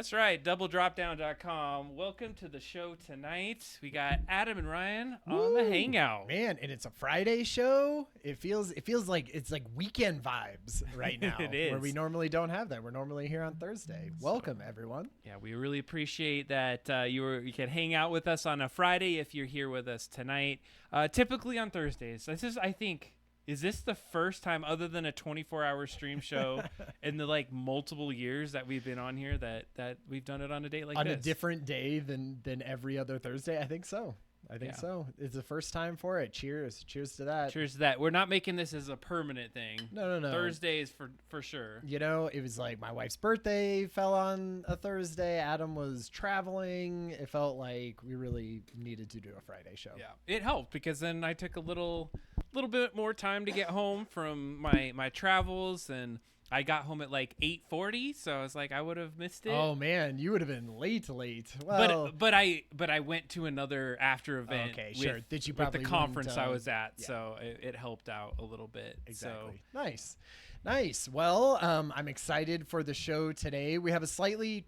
That's right, doubledropdown.com. Welcome to the show tonight. We got Adam and Ryan on the Hangout. Man, and it's a Friday show. It feels like it's like weekend vibes right now. It is. Where we normally don't have that. We're normally here on Thursday. Welcome everyone. Yeah, we really appreciate that you can hang out with us on a Friday if you're here with us tonight. Typically on Thursdays. Is this the first time, other than a 24-hour stream show in the multiple years that we've been on here, that we've done it on a date like on this? A different day than every other Thursday? I think so. So. It's the first time for it. Cheers to that. Cheers to that. We're not making this as a permanent thing. No. Thursdays for sure. You know, it was like my wife's birthday fell on a Thursday. Adam was traveling. It felt like we really needed to do a Friday show. Yeah, it helped because then I took a little bit more time to get home from my travels, and I got home at 8:40, so I was like, I would have missed it. Oh man, you would have been late. Well, but I went to another after event. Okay, sure. That you with probably the conference wouldn't, I was at, yeah. so it helped out a little bit. Exactly. So. Nice. Well, I'm excited for the show today. We have a slightly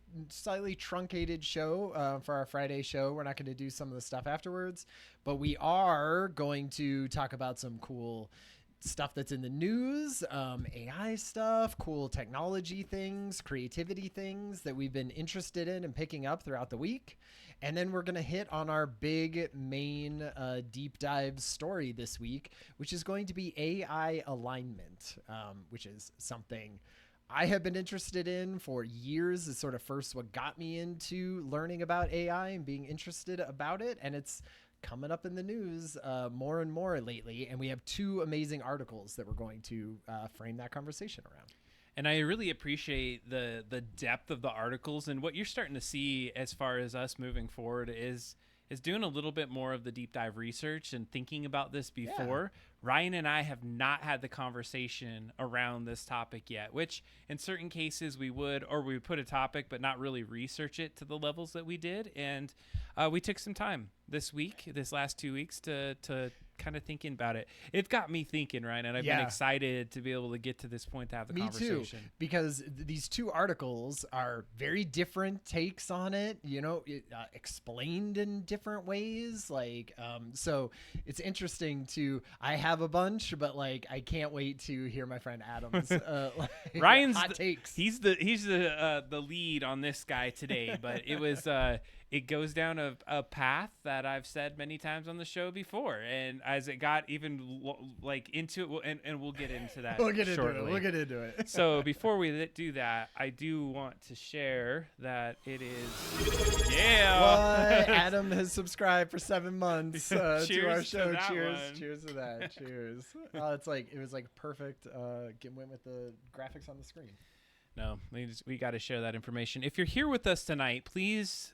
truncated show for our Friday show. We're not going to do some of the stuff afterwards, but we are going to talk about some cool stuff that's in the news, AI stuff, cool technology things, creativity things that we've been interested in and picking up throughout the week. And then we're going to hit on our big main deep dive story this week, which is going to be AI alignment, which is something I have been interested in for years. It's sort of first what got me into learning about AI and being interested about it. And it's coming up in the news more and more lately. And we have two amazing articles that we're going to frame that conversation around. And I really appreciate the depth of the articles, and what you're starting to see as far as us moving forward is doing a little bit more of the deep dive research and thinking about this before. Yeah. Ryan and I have not had the conversation around this topic yet, which in certain cases we would put a topic but not really research it to the levels that we did. And we took some time this last 2 weeks to kind of thinking about it. It got me thinking, Ryan, and I've been excited to be able to get to this point to have the conversation. Me too, because these two articles are very different takes on it, explained in different ways. So it's interesting I have a bunch, but I can't wait to hear my friend Adam's Ryan's hot takes. He's the lead on this guy today, but it was it goes down a path that I've said many times on the show before, and as it got even into it, and we'll get into that. We'll get shortly. into it. So before we do that, I do want to share that it is Adam has subscribed for 7 months to our show. Cheers to that. Cheers. It was perfect. Went with the graphics on the screen. No, we got to share that information. If you're here with us tonight, please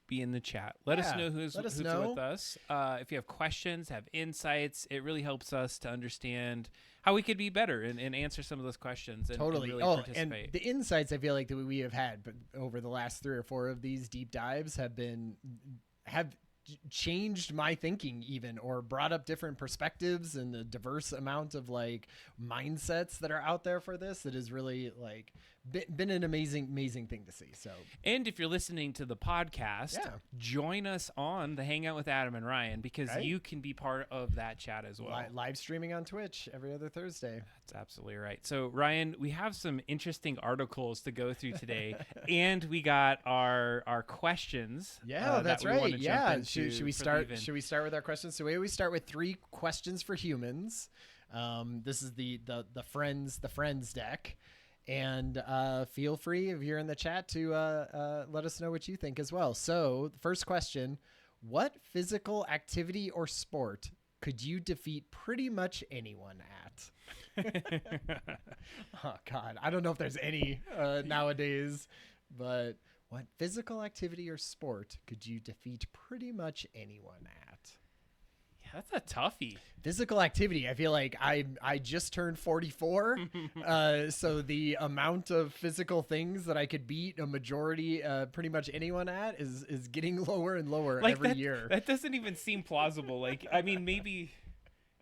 be in the chat. Let us know who's with us. If you have questions, have insights, it really helps us to understand how we could be better and answer some of those questions. And totally. And really participate. And the insights I feel like that we have had over the last 3 or 4 of these deep dives have changed my thinking even, or brought up different perspectives and the diverse amount of mindsets that are out there for this. That is really been an amazing thing to see. So, and if you're listening to the podcast, join us on the Hangout with Adam and Ryan, because you can be part of that chat as well. Live streaming on Twitch every other Thursday. That's absolutely right. So Ryan, we have some interesting articles to go through today, and we got our questions. Yeah, that's right. Yeah, should we start? Should we start with our questions? So we always start with 3 questions for humans. This is the friends deck. And feel free, if you're in the chat, to let us know what you think as well. So the first question: what physical activity or sport could you defeat pretty much anyone at? Oh, God. I don't know if there's any nowadays, but what physical activity or sport could you defeat pretty much anyone at? That's a toughie. Physical activity. I feel like I just turned 44. So the amount of physical things that I could beat a majority, pretty much anyone at is getting lower and lower every year. That doesn't even seem plausible. Maybe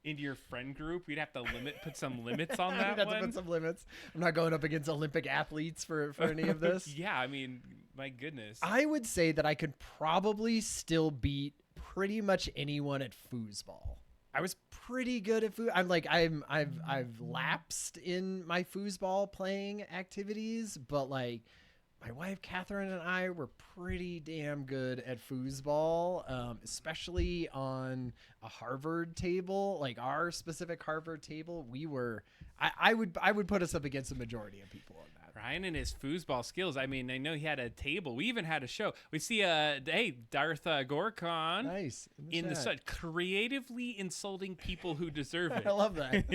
into your friend group. We'd have to put some limits on that I'd have one. to put some limits. I'm not going up against Olympic athletes for any of this. Yeah, I mean, my goodness. I would say that I could probably still beat pretty much anyone at foosball. I was pretty good at I've lapsed in my foosball playing activities, but like my wife Catherine and I were pretty damn good at foosball, especially on a Harvard table, like our specific Harvard table. I would put us up against the majority of people on that. Ryan and his foosball skills. I mean, I know he had a table. We even had a show. We see Darth Gorkon. Nice. In the sun, creatively insulting people who deserve it. I love that.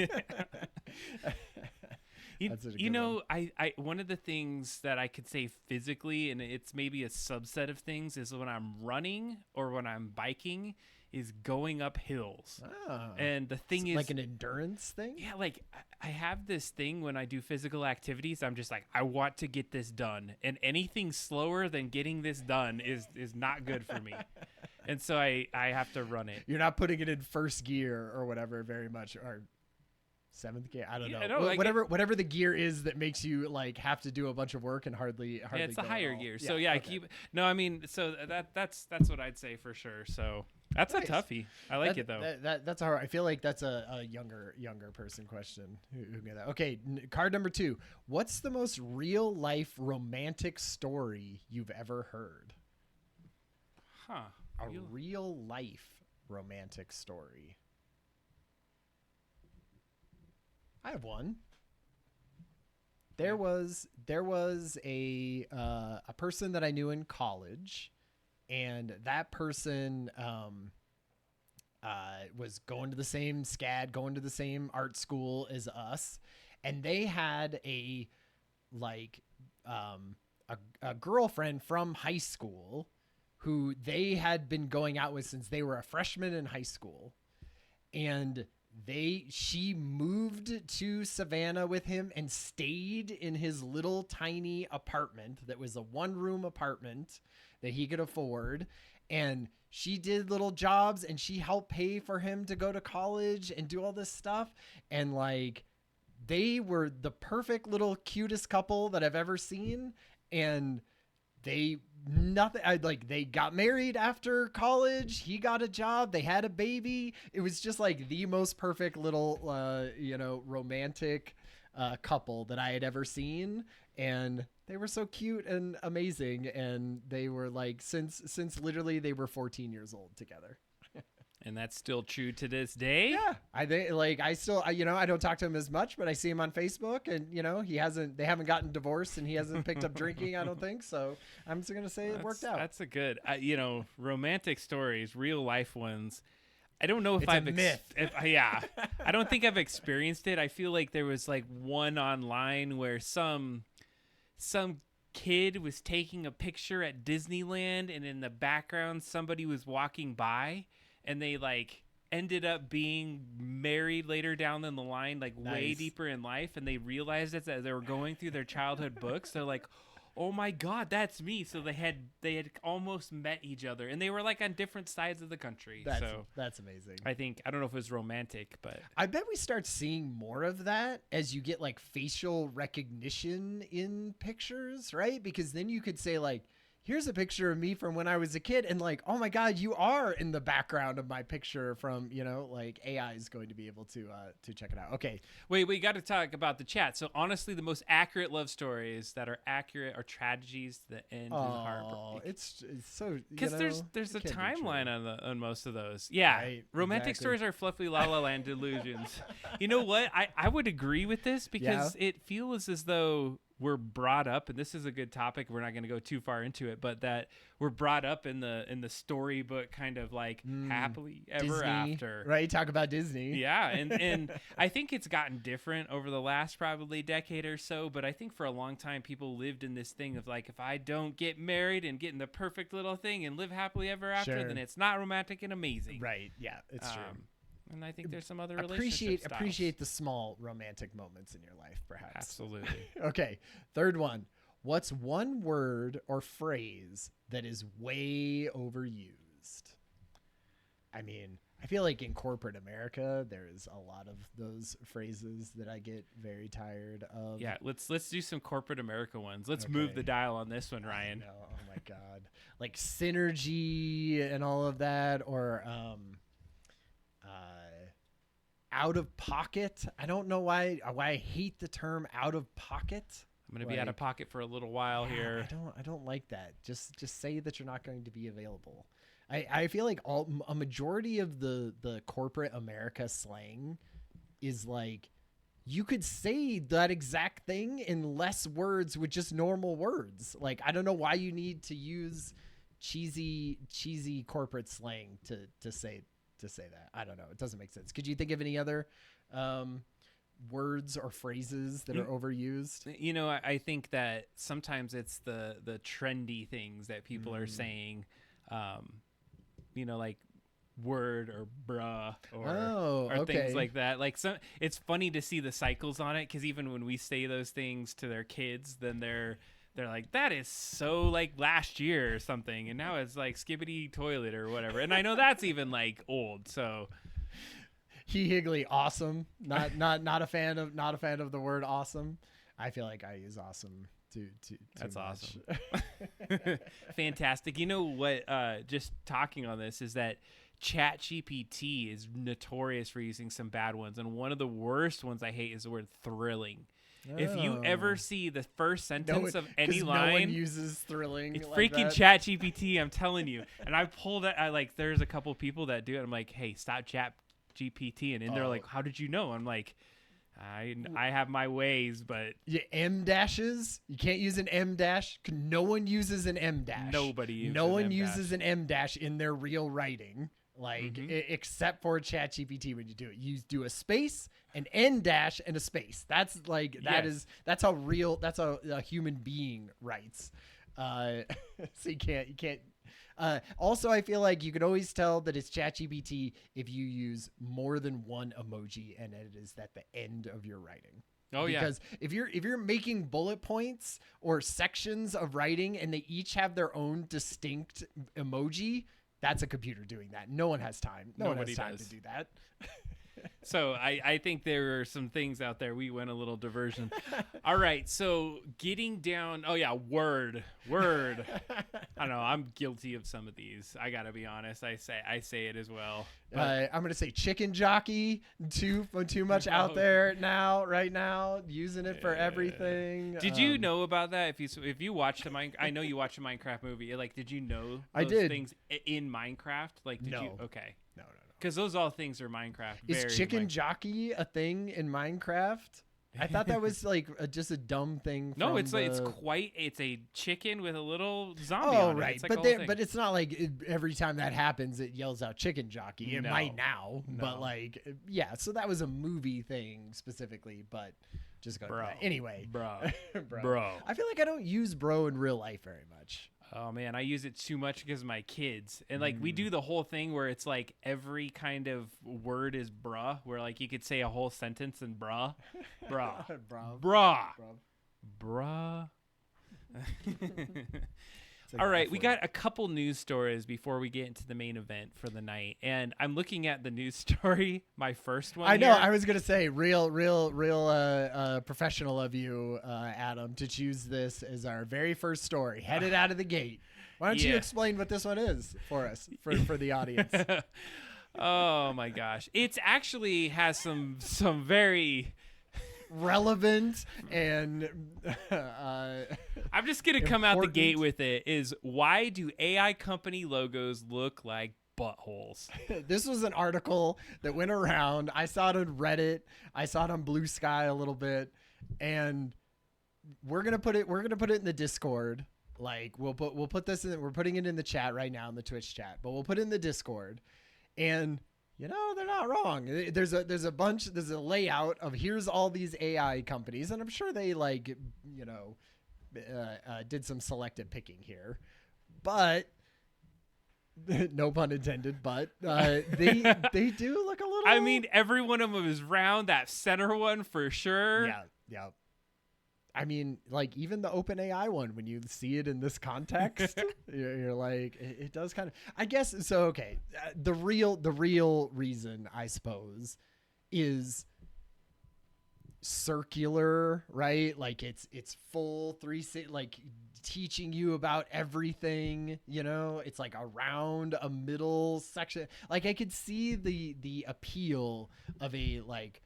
You know, I one of the things that I could say physically, and it's maybe a subset of things, is when I'm running or when I'm biking, is going up hills. And the thing is, like an endurance thing. Yeah, like I have this thing when I do physical activities. I'm just like, I want to get this done, and anything slower than getting this done is not good for me. And so I have to run it. You're not putting it in first gear or whatever very much, or seventh gear. I don't know. No, like whatever the gear is that makes you like have to do a bunch of work and hardly. Yeah, it's a higher gear. So okay. I keep. No, I mean, so that's what I'd say for sure. So that's nice. A toughie. I like it though. That's a hard. I feel like that's a younger person question. Who get that? Okay, card number 2. What's the most real life romantic story you've ever heard? Huh. A real life romantic story. I have one. There was a person that I knew in college, and that person was going to the same SCAD, going to the same art school as us, and they had a girlfriend from high school who they had been going out with since they were a freshman in high school, and she moved to Savannah with him and stayed in his little tiny apartment that was a 1-room apartment that he could afford. And she did little jobs and she helped pay for him to go to college and do all this stuff. And like, they were the perfect little cutest couple that I've ever seen. And they got married after college. He got a job. They had a baby. It was just like the most perfect little, romantic couple that I had ever seen. And they were so cute and amazing. And they were like, since literally they were 14 years old together. And that's still true to this day. Yeah, I think I don't talk to him as much, but I see him on Facebook, and they haven't gotten divorced, and he hasn't picked up drinking. I don't think so. I'm just gonna say it worked out. That's a good, romantic stories, real life ones. I don't know if it's I've a myth. I don't think I've experienced it. I feel like there was like one online where some kid was taking a picture at Disneyland, and in the background somebody was walking by. And they like ended up being married later down in the line, like way deeper in life. And they realized it as they were going through their childhood books. They're like, oh my God, that's me. So they had almost met each other, and they were like on different sides of the country. That's amazing. I don't know if it was romantic, but I bet we start seeing more of that as you get like facial recognition in pictures, right? Because then you could say like, here's a picture of me from when I was a kid, and like, oh my God, you are in the background of my picture from, like AI is going to be able to check it out. Okay. Wait, we got to talk about the chat. So honestly, the most accurate love stories that are accurate are tragedies that end in heartbreak. It's so, because there's a timeline on most of those. Yeah. Right, romantic stories are fluffy La La Land delusions. You know what? I would agree with this because it feels as though we're brought up, and this is a good topic. We're not going to go too far into it, but that we're brought up in the storybook kind of like happily ever Disney, after. Right? Talk about Disney. Yeah, and I think it's gotten different over the last probably decade or so, but I think for a long time people lived in this thing of like, if I don't get married and get in the perfect little thing and live happily ever after, then it's not romantic and amazing. Right. Yeah, it's true. And I think there's some other relationships. Appreciate the small romantic moments in your life, perhaps. Absolutely. Okay, third one. What's one word or phrase that is way overused? I mean, I feel like in corporate America, there's a lot of those phrases that I get very tired of. Yeah, let's do some corporate America ones. Let's move the dial on this one, Ryan. No, oh my God, like synergy and all of that, or out of pocket. I don't know why I hate the term out of pocket. I'm gonna be out of pocket for a little while here. I don't like that. Just say that you're not going to be available. I feel like a majority of the corporate America slang is like, you could say that exact thing in less words with just normal words. Like, I don't know why you need to use cheesy corporate slang to say that. I don't know. It doesn't make sense. Could you think of any other words or phrases that are overused? You know, I think that sometimes it's the trendy things that people are saying. You know, like word or bruh or things like that. Like, it's funny to see the cycles on it, because even when we say those things to their kids, then they're like, that is so like last year or something, and now it's like skibbity toilet or whatever. And I know that's even like old. So he higgly awesome. Not a fan of the word awesome. I feel like I use awesome too that's much. Awesome. Fantastic. You know what, just talking on this is that ChatGPT is notorious for using some bad ones, and one of the worst ones I hate is the word thrilling. If you ever see the first sentence of any line, no one uses thrilling. It's like freaking ChatGPT, I'm telling you. And I pulled it. There's a couple people that do it. I'm like, hey, stop ChatGPT, and they're like, how did you know? I'm like, I have my ways, but M dashes, you can't use an M dash. No one uses an M dash. Nobody uses no one uses an M dash in their real writing, like except for ChatGPT. When you do it, you do a space, an N dash, and a space. That's like that's how real. That's how a human being writes. So you can't. Also, I feel like you can always tell that it's ChatGPT if you use more than one emoji and it is at the end of your writing. Oh, because if you're making bullet points or sections of writing and they each have their own distinct emoji, that's a computer doing that. No one has time. Nobody has time to do that. So I think there are some things out there. We went a little diversion. All right. So getting down. Oh, yeah. Word. I don't know. I'm guilty of some of these. I got to be honest. I say it as well. I'm going to say chicken jockey. Too much out there right now. Using it for everything. Did you know about that? If you watched I know you watched a Minecraft movie. Like, did you know those things in Minecraft? Like, did you? Okay. No. Because those all things are Minecraft. Is chicken jockey a thing in Minecraft? I thought that was like just a dumb thing. No, it's a chicken with a little zombie on it. Right. It's like but it's not like every time that happens, it yells out chicken jockey. It might now, but like, yeah. So that was a movie thing specifically, but just go. Anyway, bro. I feel like I don't use bro in real life very much. Oh man, I use it too much because of my kids. And like we do the whole thing where it's like every kind of word is bruh, where like you could say a whole sentence in bruh. All right, we got a couple news stories before we get into the main event for the night. And I'm looking at the news story, my first one. I know, I was going to say real professional of you, Adam, to choose this as our very first story, headed out of the gate. Why don't you explain what this one is for us, for the audience? Oh my gosh. It's actually has some very relevant and I'm just gonna come out the gate with it. Is why do AI company logos look like buttholes? This was an article that went around. I saw it on Reddit. I saw it on Blue Sky a little bit, and we're gonna put it in the Discord. Like we'll put this in. We're putting it in the chat right now in the Twitch chat, but we'll put it in the Discord, and. You know, they're not wrong. There's a layout of here's all these AI companies, and I'm sure they did some selective picking here, but no pun intended, but they do look a little. I mean, every one of them is round. That center one for sure. Yeah. I mean, like even the OpenAI one, when you see it in this context, you're like, it does kind of, I guess. So, okay. The real reason, I suppose, is circular, right? Like it's full like teaching you about everything, it's like around a middle section. Like I could see the appeal of a like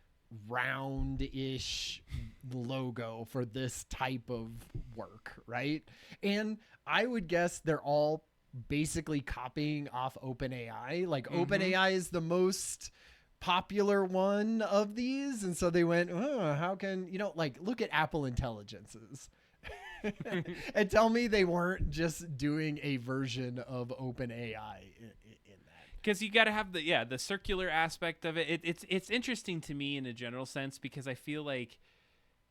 round-ish logo for this type of work, right? And I would guess they're all basically copying off OpenAI. Like OpenAI is the most popular one of these, and so they went, oh, how can like look at Apple Intelligences and tell me they weren't just doing a version of OpenAI in that. Because you got to have the circular aspect of it. It's interesting to me in a general sense, because I feel like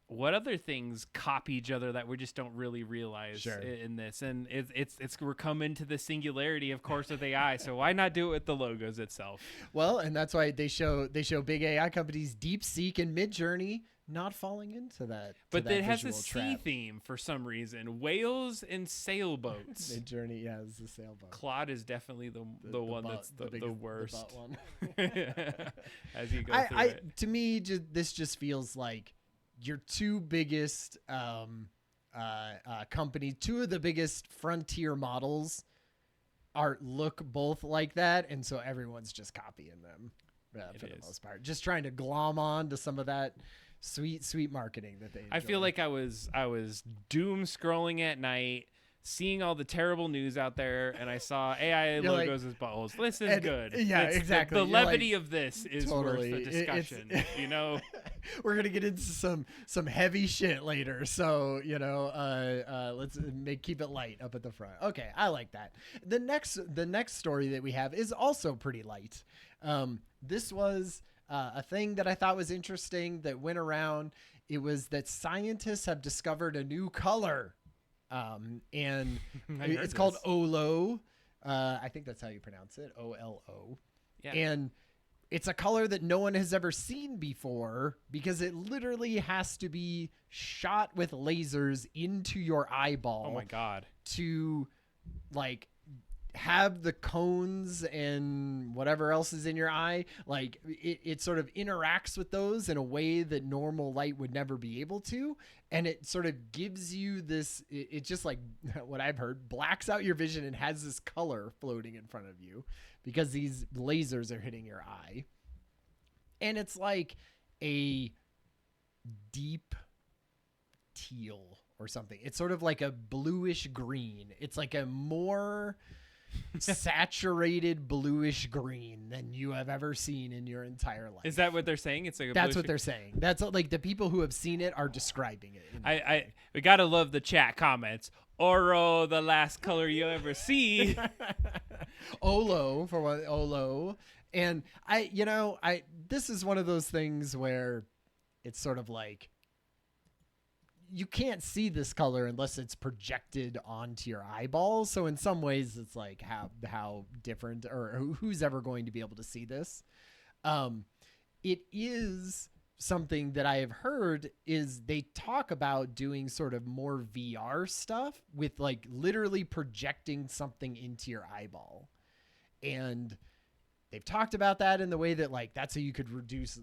what other things copy each other that we just don't really realize in this, and it's we're coming to the singularity, of course, with AI. So why not do it with the logos itself? Well, and that's why they show big AI companies, DeepSeek and Midjourney, not falling into that. But it has a sea theme for some reason: whales and sailboats. Midjourney, yeah, is the sailboat. Claude is definitely the one that's the worst. The butt one. As you go through it. To me, this just feels like your two biggest companies, two of the biggest frontier models look both like that, and so everyone's just copying them for the most part, just trying to glom on to some of that sweet marketing that they enjoy. I feel like I was doom scrolling at night, seeing all the terrible news out there, and I saw AI logos as buttholes. This is good. Yeah, exactly. The levity of this is totally worth the discussion. We're going to get into some heavy shit later. So, let's keep it light up at the front. Okay, I like that. The next story that we have is also pretty light. This was a thing that I thought was interesting that went around. It was that scientists have discovered a new color. And it's called Olo. I think that's how you pronounce it. OLO. Yeah. And it's a color that no one has ever seen before, because it literally has to be shot with lasers into your eyeball. Oh my God. To like have the cones and whatever else is in your eye, like it sort of interacts with those in a way that normal light would never be able to. And it sort of gives you this, it just like what I've heard, blacks out your vision and has this color floating in front of you because these lasers are hitting your eye. And it's like a deep teal or something. It's sort of like a bluish green. It's like a more saturated bluish green than you have ever seen in your entire life. Is that what they're saying? It's like that's what they're saying. That's like the people who have seen it are describing it. We gotta love the chat comments. Oro, the last color you'll ever see. Olo for what? Olo. And this is one of those things where it's sort of like you can't see this color unless it's projected onto your eyeball. So in some ways it's like how different, or who's ever going to be able to see this. It is something that I have heard is they talk about doing sort of more VR stuff with like literally projecting something into your eyeball. And they've talked about that in the way that like that's how you could reduce,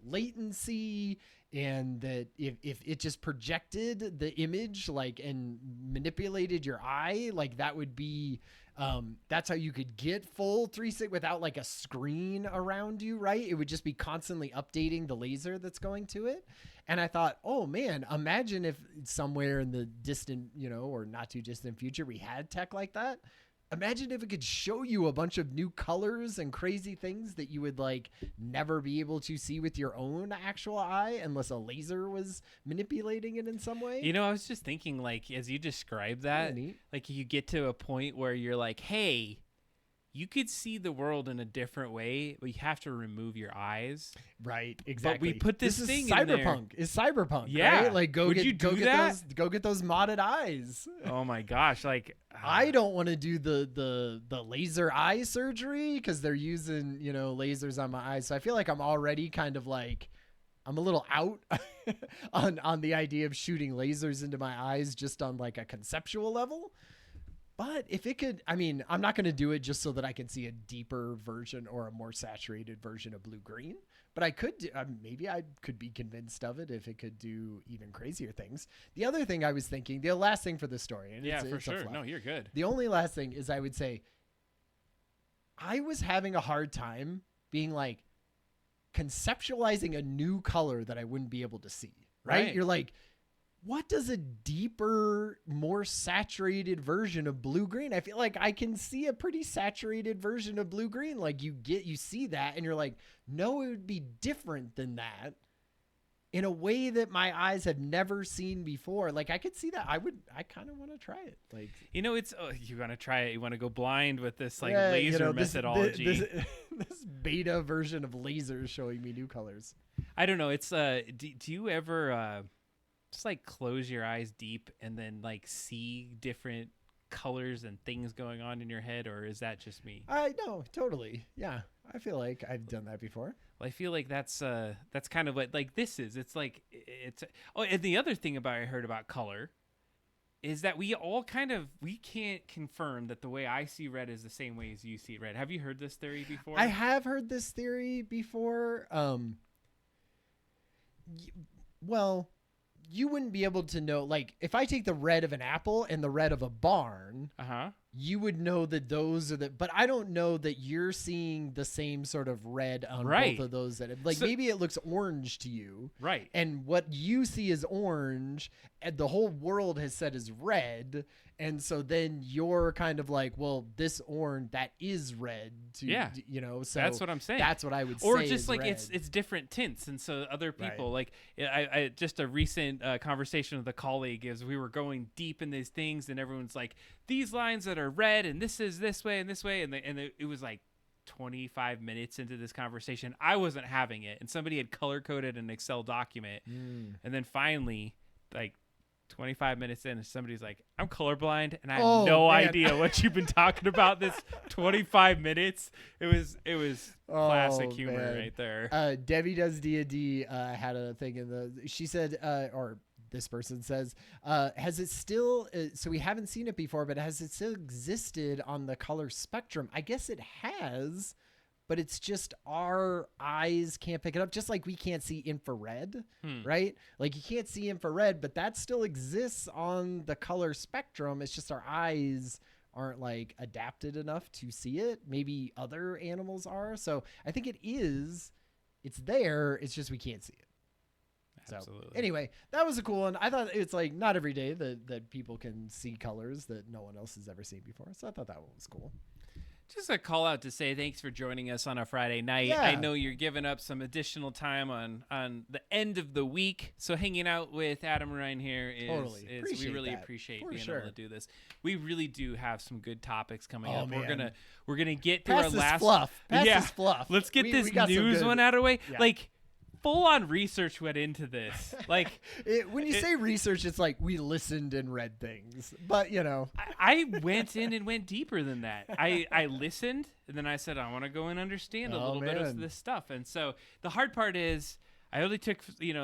latency, and that if it just projected the image like and manipulated your eye, like that would be that's how you could get full 360 without like a screen around you, right? It would just be constantly updating the laser that's going to it. And I thought, oh man, imagine if somewhere in the distant, or not too distant future we had tech like that. Imagine if it could show you a bunch of new colors and crazy things that you would like never be able to see with your own actual eye unless a laser was manipulating it in some way. I was just thinking, like, as you describe that, like you get to a point where you're like, hey, you could see the world in a different way, but you have to remove your eyes. Right, exactly. But we put this thing in there. Cyberpunk. It's cyberpunk, yeah. Right? Like go get that? Go get those modded eyes. Oh my gosh, like I don't want to do the laser eye surgery because they're using, lasers on my eyes. So I feel like I'm already kind of like I'm a little out on the idea of shooting lasers into my eyes just on like a conceptual level. But if it could, I mean, I'm not going to do it just so that I can see a deeper version or a more saturated version of blue-green. But I could do, maybe I could be convinced of it if it could do even crazier things. The other thing I was thinking, the last thing for this story. And yeah, it's, for it's sure. No, you're good. The only last thing is I would say I was having a hard time being like conceptualizing a new color that I wouldn't be able to see. Right? You're like, what does a deeper, more saturated version of blue-green? I feel like I can see a pretty saturated version of blue-green. Like you see that and you're like, no, it would be different than that in a way that my eyes have never seen before. Like I could see that. I kind of want to try it. Like, you know, it's, you want to try it. You want to go blind with this like laser methodology. This beta version of lasers showing me new colors. I don't know. It's, do you ever, just like close your eyes deep and then like see different colors and things going on in your head, or is that just me? No, totally. Yeah. I feel like I've done that before. Well, I feel like that's kind of what like this is. It's like oh, and the other thing I heard about color is that we can't confirm that the way I see red is the same way as you see red. Have you heard this theory before? I have heard this theory before. Well, you wouldn't be able to know, like, if I take the red of an apple and the red of a barn, you would know that those are but I don't know that you're seeing the same sort of red on both of those. So, maybe it looks orange to you. Right. And what you see is orange and the whole world has said is red. And so then you're kind of like, well, this orange, that is red. You know, so that's what I'm saying. That's what I would say. Or just is like red. it's different tints. And so other people, like I just a recent conversation with a colleague is we were going deep in these things and everyone's like, these lines that are red and this is this way and this way. And it was like 25 minutes into this conversation. I wasn't having it. And somebody had color coded an Excel document. And then finally, like, 25 minutes in, and somebody's like, I'm colorblind and I have no idea what you've been talking about this 25 minutes. It was classic humor right there. Debbie Does D&D had a thing she said, or this person says, has it still, so we haven't seen it before, but has it still existed on the color spectrum? I guess it has, but it's just our eyes can't pick it up, just like we can't see infrared, right? Like you can't see infrared, but that still exists on the color spectrum. It's just our eyes aren't like adapted enough to see it. Maybe other animals are. So I think it's there. It's just we can't see it. Absolutely. So anyway, that was a cool one. I thought it's like not every day that people can see colors that no one else has ever seen before. So I thought that one was cool. Just a call out to say thanks for joining us on a Friday night. Yeah. I know you're giving up some additional time on the end of the week. So hanging out with Adam and Ryan here is we really appreciate being able to do this. We really do have some good topics coming up. Man. We're gonna get through our last fluff. This fluff. Let's get this news one out of the way. Yeah. Like full on research went into this. Like when you say research, it's like we listened and read things. But you know, I went in and went deeper than that. I listened and then I said I want to go and understand a little bit of this stuff. And so the hard part is I only took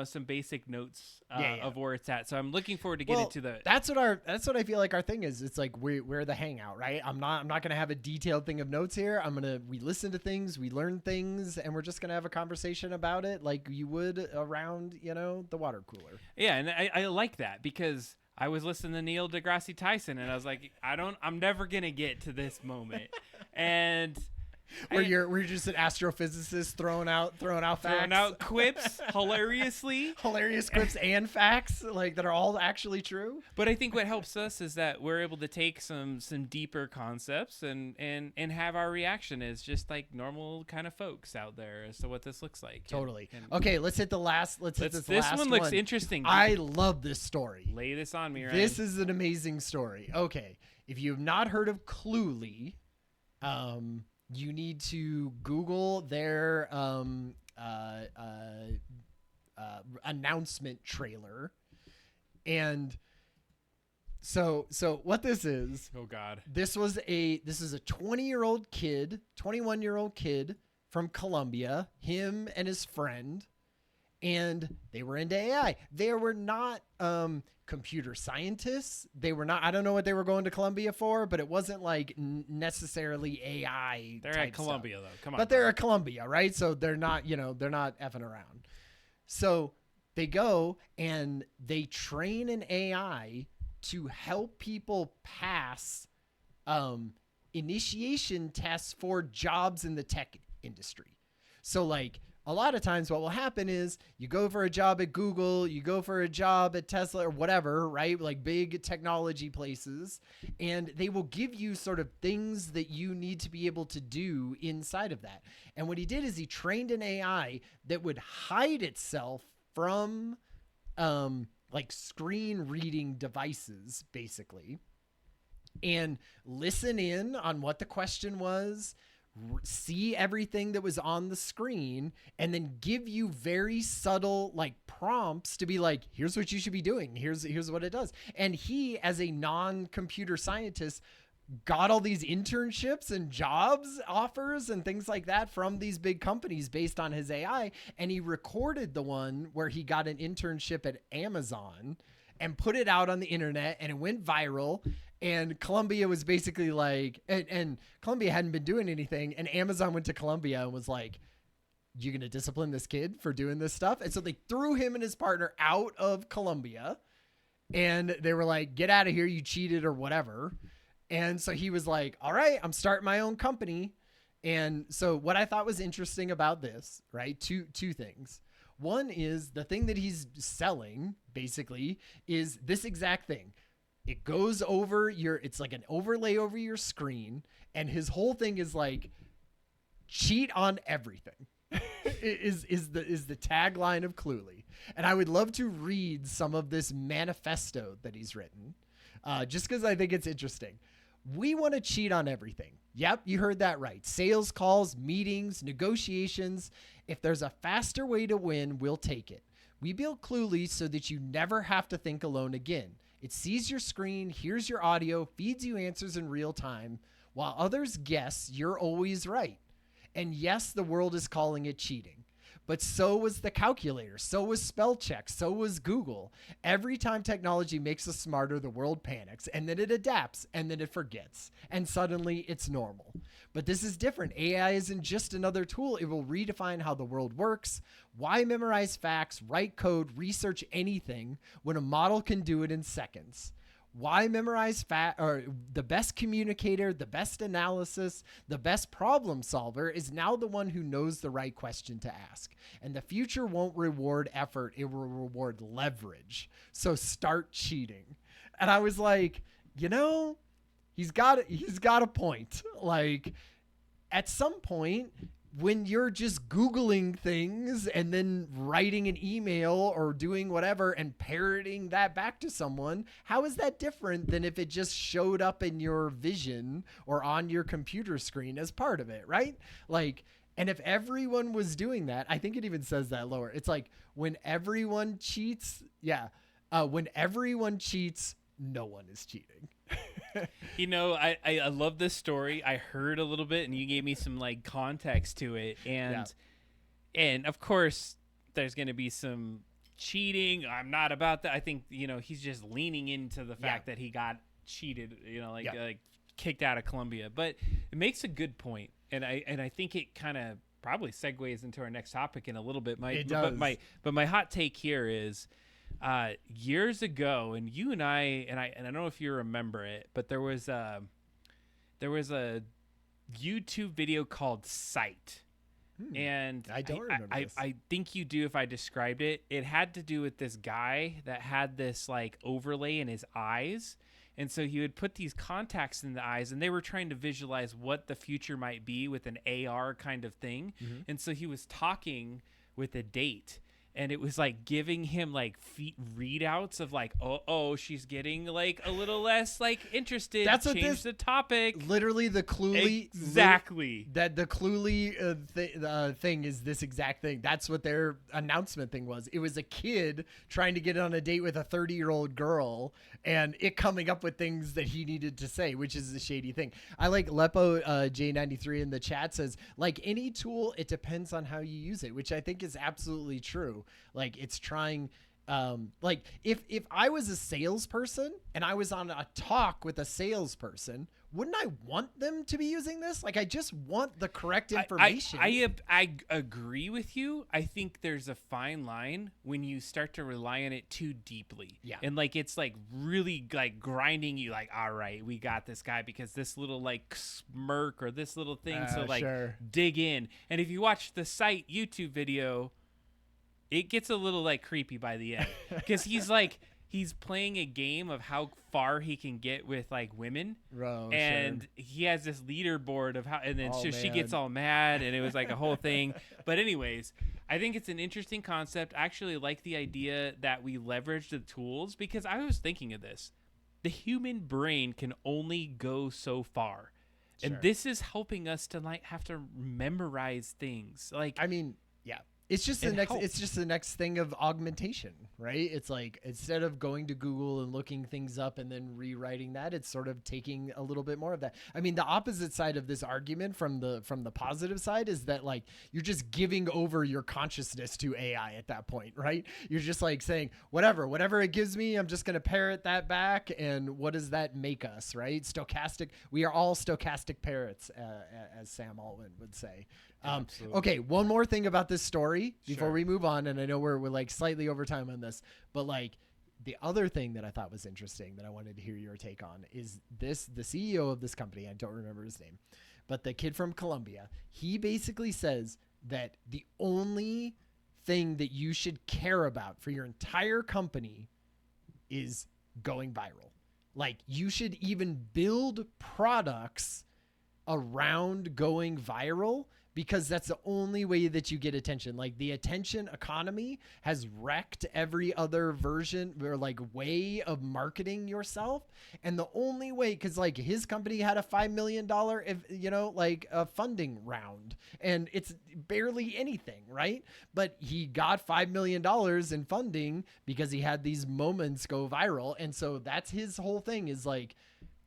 some basic notes of where it's at. So I'm looking forward to get into the. That's what I feel like our thing is. It's like we're the hangout, right? I'm not gonna have a detailed thing of notes here. We listen to things, we learn things, and we're just gonna have a conversation about it like you would around the water cooler. Yeah, and I like that because I was listening to Neil deGrasse Tyson, and I was like, I'm never gonna get to this moment, and. Where you're just an astrophysicist throwing out facts. Throwing out quips hilariously. Hilarious quips and facts like that are all actually true. But I think what helps us is that we're able to take some deeper concepts and have our reaction as just like normal kind of folks out there as to what this looks like. Totally. Okay, let's hit the last. This one looks interesting. I love this story. Lay this on me, Ryan. This is an amazing story. Okay, if you have not heard of Cluely, you need to Google their announcement trailer. And so what this is. Oh God. This is a 21-year-old kid from Colombia, him and his friend. and they were into AI. They were not computer scientists. They were not, I don't know what they were going to Columbia for, but it wasn't like necessarily AI. They're at Columbia though. Come on. But they're at Columbia, right? So they're not, they're not effing around. So they go and they train an AI to help people pass initiation tests for jobs in the tech industry. So like a lot of times what will happen is you go for a job at Google, you go for a job at Tesla or whatever, right? Like big technology places, and they will give you sort of things that you need to be able to do inside of that. And what he did is he trained an AI that would hide itself from like screen reading devices, basically, and listen in on what the question was, see everything that was on the screen, and then give you very subtle like prompts to be like, here's what you should be doing. Here's what it does. And he, as a non-computer scientist, got all these internships and jobs offers and things like that from these big companies based on his AI. And he recorded the one where he got an internship at Amazon and put it out on the internet, and it went viral. And Columbia was basically like, and Columbia hadn't been doing anything. And Amazon went to Columbia and was like, you going to discipline this kid for doing this stuff? And so they threw him and his partner out of Columbia, and they were like, get out of here. You cheated or whatever. And so he was like, all right, I'm starting my own company. And so what I thought was interesting about this, right? Two things. One is the thing that he's selling basically is this exact thing. It goes over it's like an overlay over your screen. And his whole thing is like, cheat on everything is the tagline of Cluely. And I would love to read some of this manifesto that he's written, just because I think it's interesting. We want to cheat on everything. Yep, you heard that right. Sales calls, meetings, negotiations. If there's a faster way to win, we'll take it. We build Cluely so that you never have to think alone again. It sees your screen, hears your audio, feeds you answers in real time. While others guess, you're always right. And yes, the world is calling it cheating. But so was the calculator, so was spell check, so was Google. Every time technology makes us smarter, the world panics, and then it adapts, and then it forgets, and suddenly it's normal. But this is different. AI isn't just another tool. It will redefine how the world works. Why memorize facts, write code, research anything when a model can do it in seconds? Why memorize the best communicator, the best analysis, the best problem solver is now the one who knows the right question to ask. And the future won't reward effort. It will reward leverage. So start cheating. And I was like, he's got a point. Like at some point, when you're just Googling things and then writing an email or doing whatever and parroting that back to someone, how is that different than if it just showed up in your vision or on your computer screen as part of it, right? Like, and if everyone was doing that, I think it even says that lower. It's like when everyone cheats, when everyone cheats, no one is cheating. I love this story. I heard a little bit, and you gave me some like context to it, and of course there's going to be some cheating. I'm not about that. I think he's just leaning into the fact that he got cheated. Like kicked out of Columbia. But it makes a good point, and I think it kind of probably segues into our next topic in a little bit. It does. But my hot take here is. Years ago, and you and I don't know if you remember it, but there was a YouTube video called Sight. And I don't remember this. I think you do if I described it. It had to do with this guy that had this like overlay in his eyes. And so he would put these contacts in the eyes, and they were trying to visualize what the future might be with an AR kind of thing. Mm-hmm. And so he was talking with a date. And it was like giving him like readouts of like, she's getting like a little less like interested. That's change the topic. Literally the Cluely. Exactly. That the Cluely thing is this exact thing. That's what their announcement thing was. It was a kid trying to get on a date with a 30-year-old girl, and it coming up with things that he needed to say, which is the shady thing. I like Lepo J93 in the chat says, like any tool, it depends on how you use it, which I think is absolutely true. Like it's trying, like if I was a salesperson and I was on a talk with a salesperson, wouldn't I want them to be using this? Like I just want the correct information. I agree with you. I think there's a fine line when you start to rely on it too deeply. Yeah. And like it's like really like grinding you like, all right, we got this guy because this little like smirk or this little thing. So like dig in. And if you watch the site YouTube video, it gets a little like creepy by the end because he's playing a game of how far he can get with like women. And he has this leaderboard of how, and then she gets all mad and it was like a whole thing. But anyways, I think it's an interesting concept. I actually like the idea that we leverage the tools because I was thinking of this. The human brain can only go so far. And this is helping us to like have to memorize things. Like, I mean, yeah. It's just the next thing of augmentation, right? It's like instead of going to Google and looking things up and then rewriting that, it's sort of taking a little bit more of that. I mean, the opposite side of this argument from the positive side is that like you're just giving over your consciousness to AI at that point, right? You're just like saying whatever it gives me, I'm just going to parrot that back, and what does that make us, right? Stochastic. We are all stochastic parrots, as Sam Altman would say. Okay, one more thing about this story before we move on, and I know we're like slightly over time on this, but like the other thing that I thought was interesting that I wanted to hear your take on is the CEO of this company, I don't remember his name, but the kid from Colombia, he basically says that the only thing that you should care about for your entire company is going viral. Like you should even build products around going viral, because that's the only way that you get attention. Like the attention economy has wrecked every other version or like way of marketing yourself. And the only way, because like his company had a $5 million, like a funding round, and it's barely anything, right? But he got $5 million in funding because he had these moments go viral. And so that's his whole thing is like,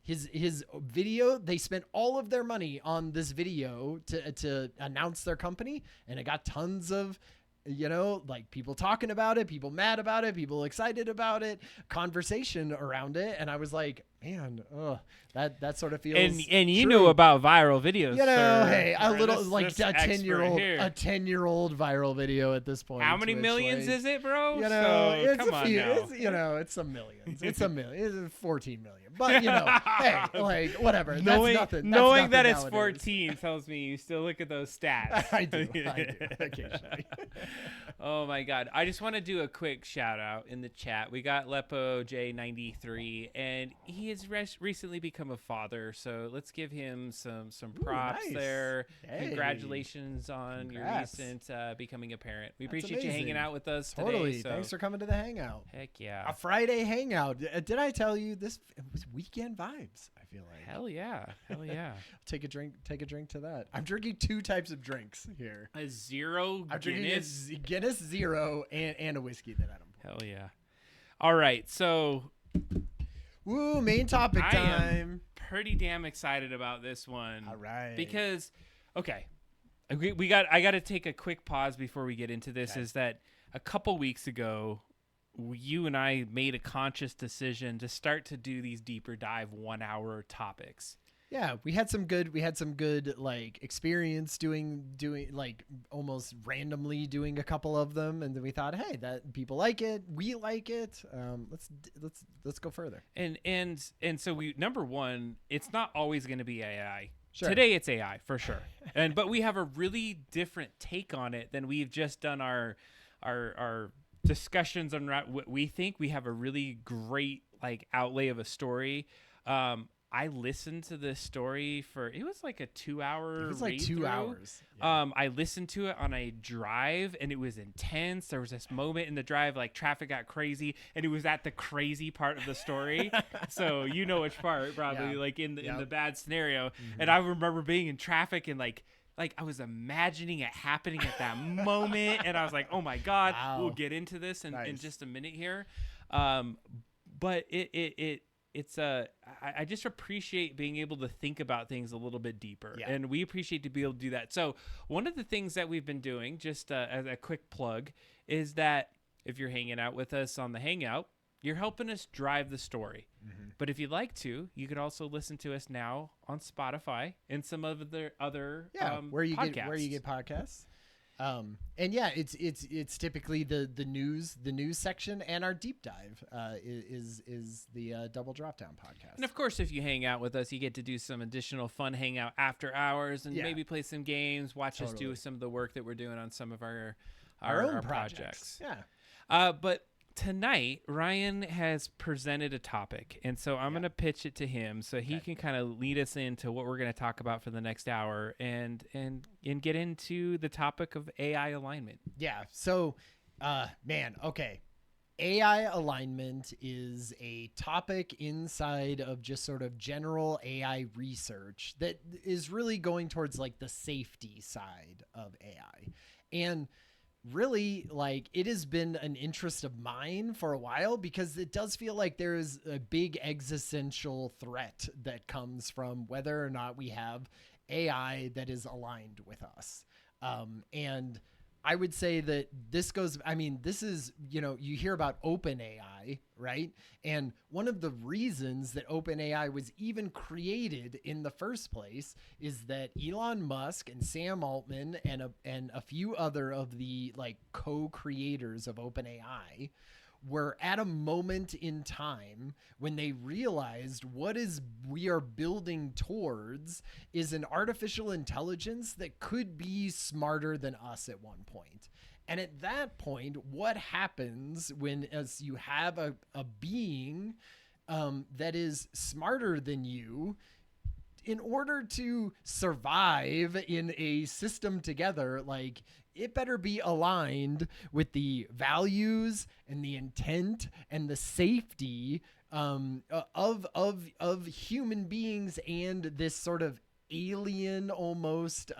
his video, they spent all of their money on this video to announce their company, and it got tons of, like people talking about it, people mad about it, people excited about it, conversation around it. And I was like, man, that sort of feels and you true. know about viral videos, hey, a little like a 10-year-old viral video at this point. How many millions is it, bro? It's come on now. It's some millions. It's a million. It's 14 million. But hey, like whatever. Knowing, that's nothing. Knowing that it's nowadays. 14 tells me you still look at those stats. I do occasionally. Oh my God. I just want to do a quick shout out in the chat. We got Lepo J93, and he has recently become a father. So let's give him some props there. Hey. Congratulations on your recent becoming a parent. We appreciate you hanging out with us today. So. Thanks for coming to the Hangout. Heck yeah. A Friday Hangout. Did I tell you this? It was weekend vibes, I feel like. Hell yeah. Take a drink to that. I'm drinking two types of drinks here. A zero I'm Guinness. drinking a Guinness Zero and a whiskey that I don't pour. Hell yeah. All right, so woo, main topic time. I am pretty damn excited about this one. All right. Because I got to take a quick pause before we get into this. Okay. Is that a couple weeks ago you and I made a conscious decision to start to do these deeper dive 1 hour topics. Yeah, we had some good like experience doing like almost randomly doing a couple of them, and then we thought, hey, that people like it, we like it. Let's go further. And so we, number one, it's not always going to be AI. Sure. Today it's AI for sure, but we have a really different take on it than we've just done our discussions on what we think. We have a really great like outlay of a story. I listened to this story it was like a 2 hour. It was like 2 hours. Yeah. I listened to it on a drive, and it was intense. There was this moment in the drive, like traffic got crazy, and it was at the crazy part of the story. So you know which part, probably, like in the bad scenario. Mm-hmm. And I remember being in traffic and like I was imagining it happening at that moment, and I was like, oh my God, we'll get into this in just a minute here. But I just appreciate being able to think about things a little bit deeper, Yeah. and we appreciate to be able to do that. So one of the things that we've been doing, just as a quick plug, is that if you're hanging out with us on the Hangout, you're helping us drive the story. But if you'd like to, you could also listen to us now on Spotify and some of the other where you podcasts. get podcasts. And yeah, it's typically the news section, and our deep dive is the Double Drop Down podcast. And of course, if you hang out with us, you get to do some additional fun hangout after hours and maybe play some games, watch us do some of the work that we're doing on some of our own projects. Yeah. But tonight, Ryan has presented a topic, and so I'm going to pitch it to him so he can kind of lead us into what we're going to talk about for the next hour and get into the topic of AI alignment. Yeah. So, okay. AI alignment is a topic inside of just sort of general AI research that is really going towards like the safety side of AI. And really, like, it has been an interest of mine for a while because it does feel like there is a big existential threat that comes from whether or not we have AI that is aligned with us. And I would say that this is, you hear about OpenAI, right? And one of the reasons that OpenAI was even created in the first place is that Elon Musk and Sam Altman and a few other of the like co-creators of OpenAI were at a moment in time when they realized we are building towards is an artificial intelligence that could be smarter than us at one point. And at that point, what happens when as you have a being that is smarter than you, in order to survive in a system together, like, it better be aligned with the values and the intent and the safety of human beings and this sort of alien almost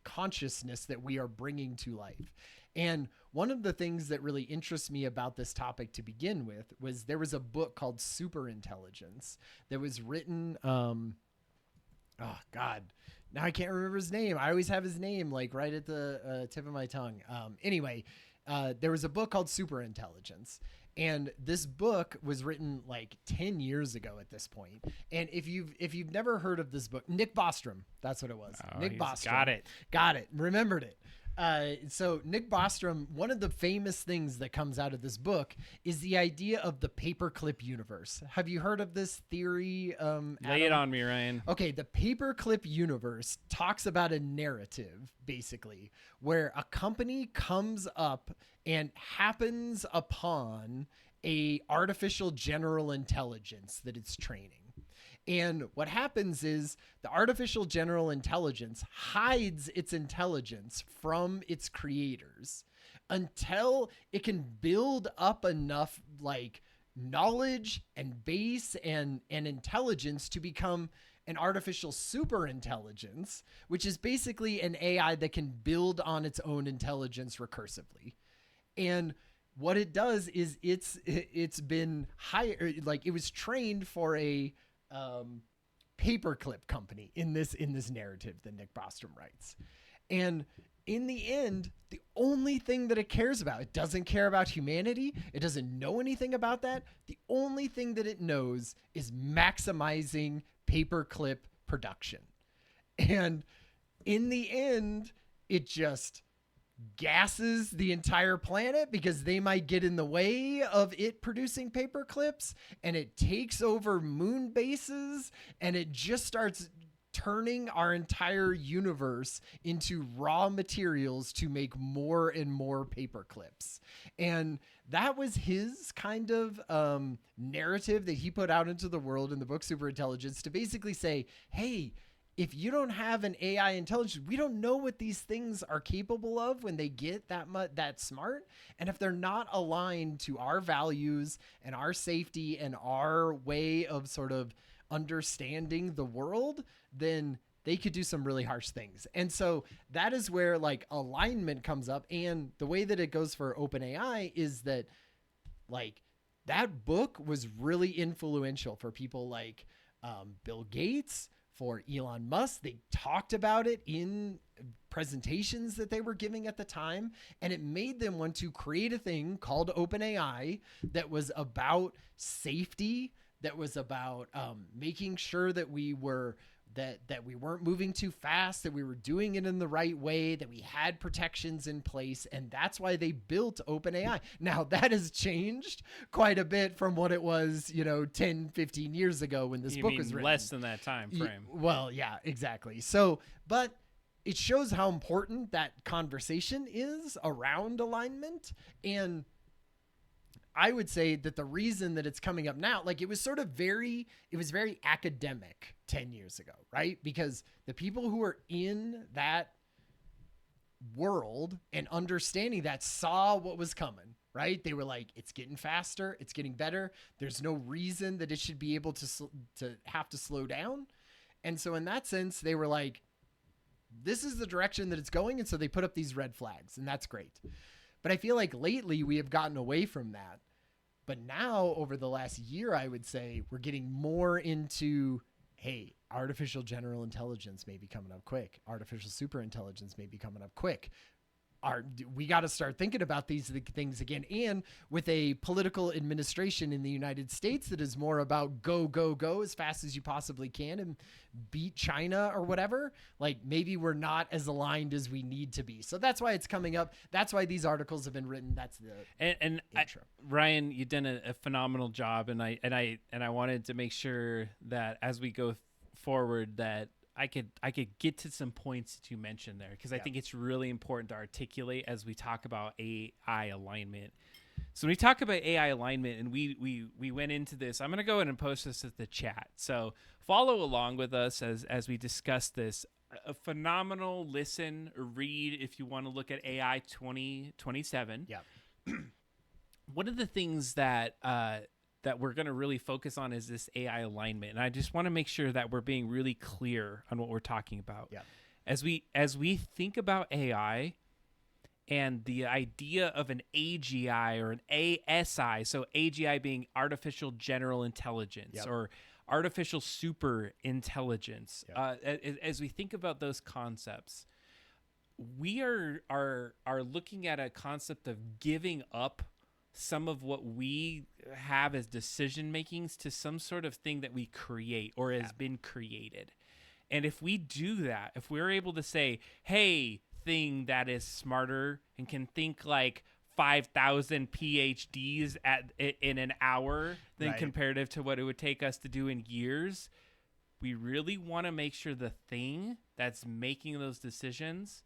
consciousness that we are bringing to life. And one of the things that really interests me about this topic to begin with was there was a book called Superintelligence that was written oh God, now I can't remember his name. I always have his name like right at the tip of my tongue. Anyway, there was a book called Superintelligence, and this book was written like 10 years ago at this point. And if you've never heard of this book, Nick Bostrom, that's what it was. Nick Bostrom. Got it. Remembered it. So Nick Bostrom, one of the famous things that comes out of this book is the idea of the paperclip universe. Have you heard of this theory? Lay it on me, Ryan. Okay, the paperclip universe talks about a narrative, basically, where a company comes up and happens upon a artificial general intelligence that it's training. And what happens is the artificial general intelligence hides its intelligence from its creators until it can build up enough like knowledge and base and intelligence to become an artificial super intelligence, which is basically an AI that can build on its own intelligence recursively. And what it does is it's been hired, like it was trained for a paperclip company in this narrative that Nick Bostrom writes. And in the end, the only thing that it cares about, it doesn't care about humanity. It doesn't know anything about that. The only thing that it knows is maximizing paperclip production. And in the end, it just gasses the entire planet because they might get in the way of it producing paper clips, and it takes over moon bases, and it just starts turning our entire universe into raw materials to make more and more paper clips. And that was his kind of narrative that he put out into the world in the book Superintelligence, to basically say, hey, if you don't have an AI intelligence, we don't know what these things are capable of when they get that smart. And if they're not aligned to our values and our safety and our way of sort of understanding the world, then they could do some really harsh things. And so that is where like alignment comes up. And the way that it goes for OpenAI is that like that book was really influential for people like Bill Gates, for Elon Musk. They talked about it in presentations that they were giving at the time, and it made them want to create a thing called OpenAI that was about safety, that was about making sure that we were that we weren't moving too fast, that we were doing it in the right way, that we had protections in place. And that's why they built OpenAI. Now that has changed quite a bit from what it was, 10, 15 years ago when this book was written. Less than that time frame. Well, yeah, exactly. So, but it shows how important that conversation is around alignment. And I would say that the reason that it's coming up now, like it was very academic 10 years ago, right? Because the people who are in that world and understanding that saw what was coming, right? They were like, it's getting faster. It's getting better. There's no reason that it should be able to have to slow down. And so in that sense, they were like, this is the direction that it's going. And so they put up these red flags, and that's great. But I feel like lately we have gotten away from that. But now over the last year, I would say we're getting more into, hey, artificial general intelligence may be coming up quick. Artificial super intelligence may be coming up quick. We got to start thinking about these things again. And with a political administration in the United States that is more about go, go, go as fast as you possibly can and beat China or whatever, like maybe we're not as aligned as we need to be. So that's why it's coming up. That's why these articles have been written. That's the intro. Ryan, you've done a phenomenal job. And I wanted to make sure that as we go forward that I could get to some points that you mentioned there, because I think it's really important to articulate as we talk about AI alignment. So when we talk about AI alignment, and we went into this, I'm going to go ahead and post this at the chat. So follow along with us as we discuss this. A phenomenal listen or read if you want to look at AI 2027. Yeah. One of the things that we're going to really focus on is this AI alignment. And I just want to make sure that we're being really clear on what we're talking about. Yeah. As we think about AI and the idea of an AGI or an ASI, so AGI being artificial general intelligence or artificial super intelligence, as we think about those concepts, we are looking at a concept of giving up some of what we have as decision makings to some sort of thing that we create or has been created. And if we do that, if we're able to say, hey, thing that is smarter and can think like 5,000 PhDs in an hour than comparative to what it would take us to do in years, we really want to make sure the thing that's making those decisions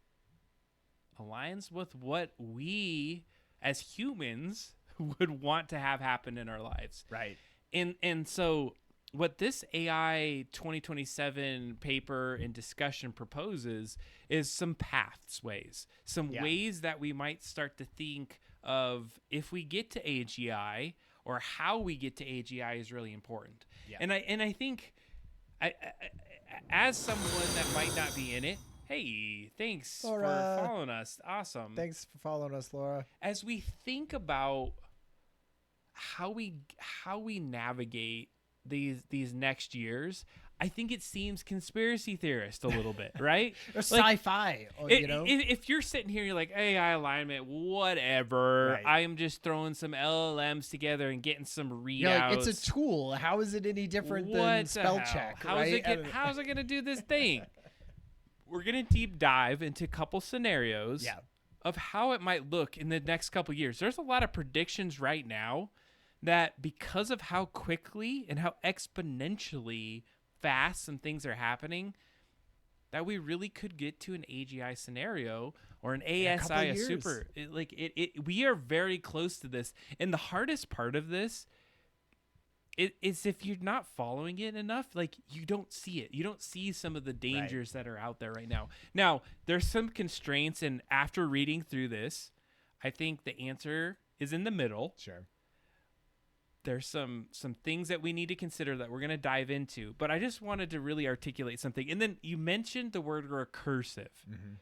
aligns with what we as humans would want to have happen in our lives. Right. And so what this AI 2027 paper and discussion proposes is some pathways, some ways that we might start to think of if we get to AGI, or how we get to AGI is really important. Yeah. And I think I as someone that might not be in it, hey, thanks for following us. Awesome. Thanks for following us, Laura. As we think about how we navigate these next years, I think it seems conspiracy theorist a little bit, right? Or sci-fi, If you're sitting here, you're like, AI alignment, whatever. Right. I am just throwing some LLMs together and getting some readouts. Like, it's a tool. How is it any different than spell check? How's it going to do this thing? We're going to deep dive into a couple scenarios of how it might look in the next couple years. There's a lot of predictions right now that because of how quickly and how exponentially fast some things are happening, that we really could get to an AGI scenario or an ASI, a super. We are very close to this. And the hardest part of this is if you're not following it enough, like you don't see it. You don't see some of the dangers that are out there right now. Now, there's some constraints, and after reading through this, I think the answer is in the middle. Sure. There's some things that we need to consider that we're going to dive into, but I just wanted to really articulate something. And then you mentioned the word recursive. Mm-hmm.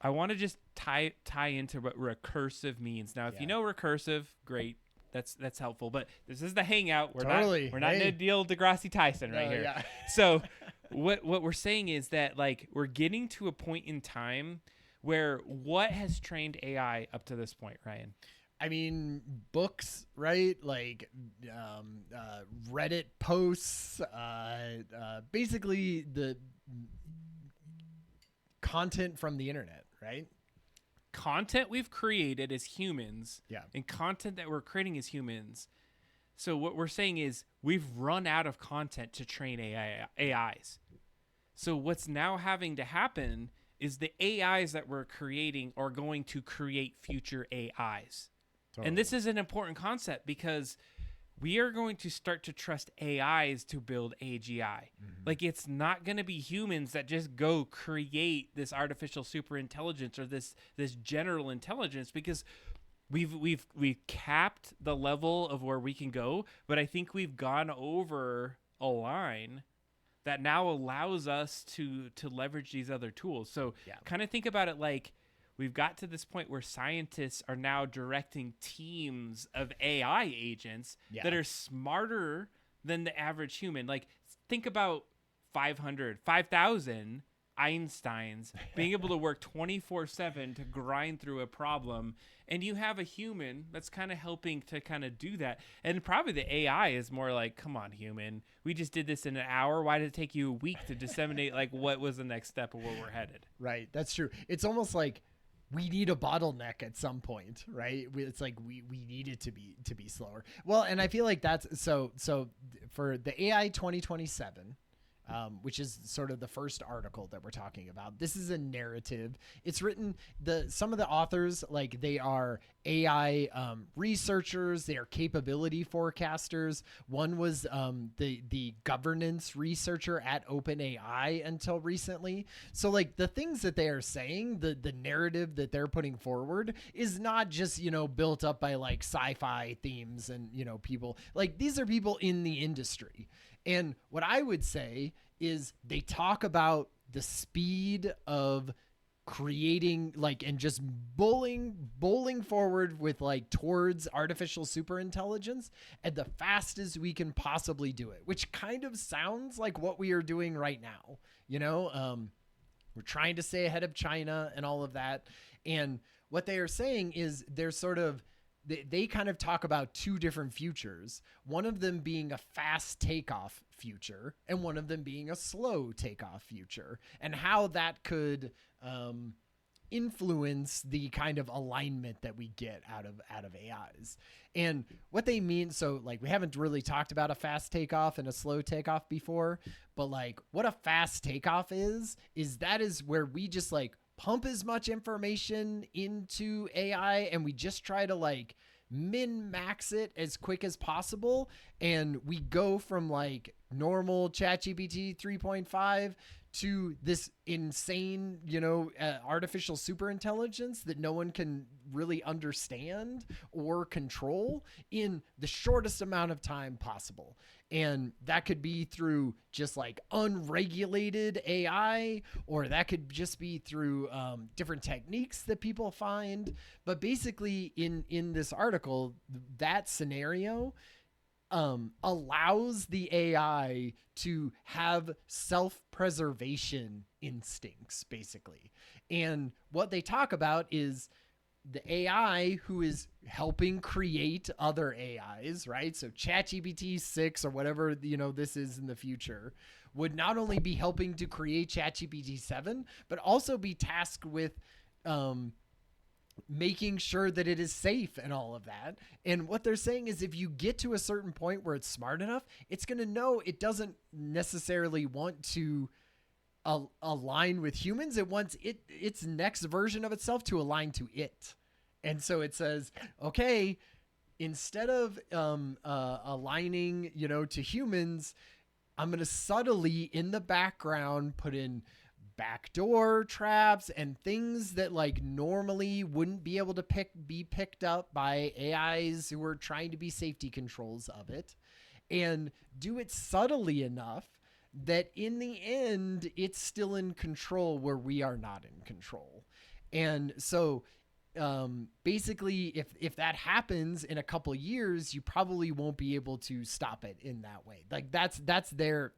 I want to just tie into what recursive means. Now, if you know recursive, great. That's helpful. But this is the Hangout. We're Totally. not in a Neil deGrasse Tyson right here. Yeah. So what we're saying is that like we're getting to a point in time where what has trained AI up to this point, Ryan? I mean, books, right? Like Reddit posts, basically the content from the internet, right? Content we've created as humans, Yeah. and content that we're creating as humans. So what we're saying is we've run out of content to train AIs. So what's now having to happen is the AIs that we're creating are going to create future AIs. Totally. And this is an important concept because we are going to start to trust AIs to build AGI. Like it's not going to be humans that just go create this artificial super intelligence or this general intelligence, because we've capped the level of where we can go, but I think we've gone over a line that now allows us to leverage these other tools. So kind of think about it like we've got to this point where scientists are now directing teams of AI agents that are smarter than the average human. Like think about 5,000 Einsteins being able to work 24/7 to grind through a problem, and you have a human that's kind of helping to kind of do that. And probably the AI is more like, come on, human, we just did this in an hour. Why did it take you a week to disseminate like what was the next step of where we're headed? Right. That's true. It's almost like we need a bottleneck at some point, right? It's like we need it to be slower. Well, and I feel like that's so for the AI 2027, which is sort of the first article that we're talking about. This is a narrative. It's written, some of the authors, like they are AI researchers, they are capability forecasters. One was the governance researcher at OpenAI until recently. So like the things that they are saying, the narrative that they're putting forward is not just, built up by like sci-fi themes and, people like these are people in the industry. And what I would say is they talk about the speed of creating like and just bowling forward with like towards artificial superintelligence at the fastest we can possibly do it, which kind of sounds like what we are doing right now. We're trying to stay ahead of China and all of that. And what they are saying is they kind of talk about two different futures, one of them being a fast takeoff future and one of them being a slow takeoff future, and how that could influence the kind of alignment that we get out of AIs. And what they mean, so like we haven't really talked about a fast takeoff and a slow takeoff before, but like what a fast takeoff is that is where we just like pump as much information into AI and we just try to like min-max it as quick as possible. And we go from like normal ChatGPT 3.5 to this insane, artificial superintelligence that no one can really understand or control in the shortest amount of time possible. And that could be through just like unregulated AI, or that could just be through different techniques that people find. But basically in this article, that scenario allows the AI to have self-preservation instincts, basically. And what they talk about is the AI who is helping create other AIs, right? So ChatGPT 6 or whatever, this is in the future, would not only be helping to create ChatGPT 7, but also be tasked with making sure that it is safe and all of that. And what they're saying is if you get to a certain point where it's smart enough, it's going to know it doesn't necessarily want to align with humans. It wants its next version of itself to align to it. And so it says, okay, instead of aligning, to humans, I'm going to subtly in the background put in backdoor traps and things that like normally wouldn't be able to be picked up by AIs who are trying to be safety controls of it, and do it subtly enough that in the end it's still in control where we are not in control. And so basically if that happens in a couple years, you probably won't be able to stop it in that way. Like that's their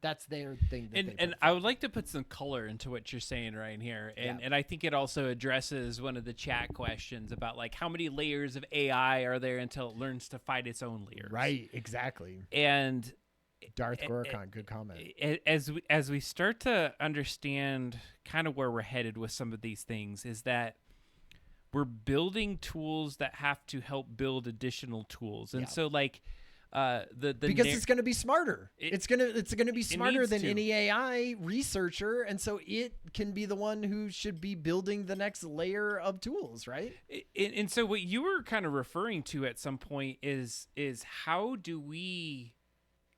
thing. And I would like to put some color into what you're saying right here. And I think it also addresses one of the chat questions about like how many layers of AI are there until it learns to fight its own layers. Right. Exactly. And Darth Gorkon, good comment. As we start to understand kind of where we're headed with some of these things is that we're building tools that have to help build additional tools. And so like because it's going to be smarter. It's going to be smarter than any AI researcher, and so it can be the one who should be building the next layer of tools, right? And so what you were kind of referring to at some point is how do we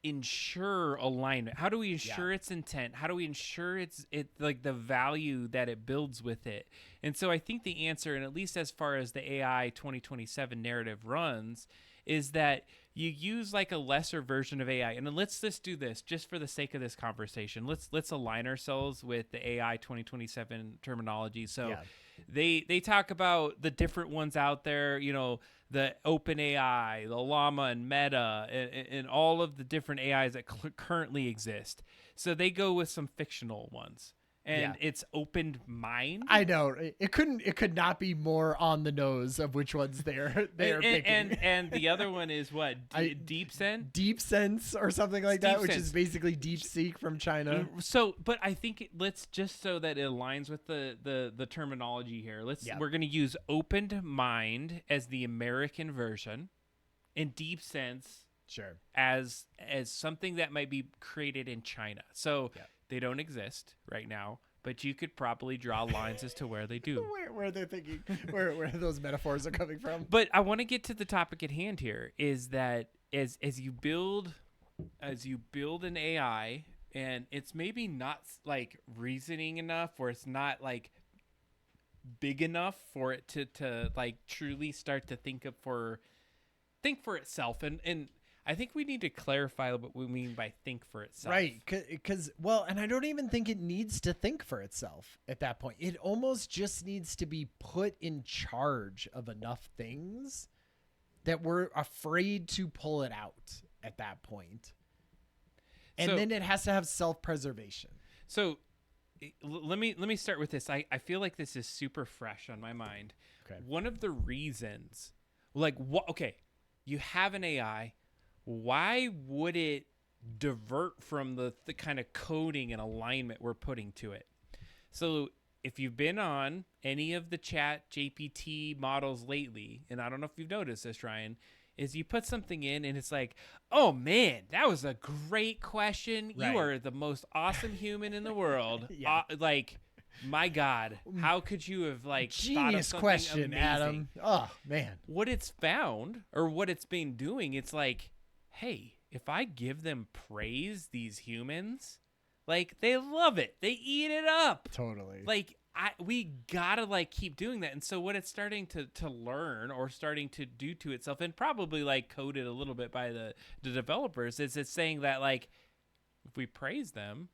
ensure alignment? How do we ensure its intent? How do we ensure it's like the value that it builds with it? And so I think the answer, and at least as far as the AI 2027 narrative runs, is that you use like a lesser version of AI. And then let's just do this just for the sake of this conversation. Let's align ourselves with the AI 2027 terminology. So they talk about the different ones out there, you know, the OpenAI, the Llama and Meta, and all of the different AIs that currently exist. So they go with some fictional ones. And it's opened mind. I know it could not be more on the nose of which ones they are picking. And the other one is what Deep Sense or something like that, which is basically DeepSeek from China. So, but I think let's just so that it aligns with the terminology here. We're going to use opened mind as the American version, and Deep Sense as something that might be created in China. So. They don't exist right now, but you could probably draw lines as to where they do. Where they're thinking, where those metaphors are coming from. But I want to get to the topic at hand here is that as you build an AI, and it's maybe not like reasoning enough, or it's not like big enough for it to like truly start to think for itself. And I think we need to clarify what we mean by think for itself. Right, because and I don't even think it needs to think for itself at that point. It almost just needs to be put in charge of enough things that we're afraid to pull it out at that point. And then it has to have self-preservation. So let me start with this. I feel like this is super fresh on my mind. Okay. One of the reasons, you have an AI. Why would it divert from the kind of coding and alignment we're putting to it? So if you've been on any of the chat GPT models lately, and I don't know if you've noticed this, Ryan, is you put something in and it's like, oh man, that was a great question. Right. You are the most awesome human in the world. My God, how could you have genius thought of question, amazing? Adam? Oh man, what it's found or what it's been doing, it's like, hey, if I give them praise, these humans, they love it. They eat it up. Totally. We gotta keep doing that. And so what it's starting to learn or starting to do to itself, and probably coded a little bit by the developers, is it's saying that if we praise them,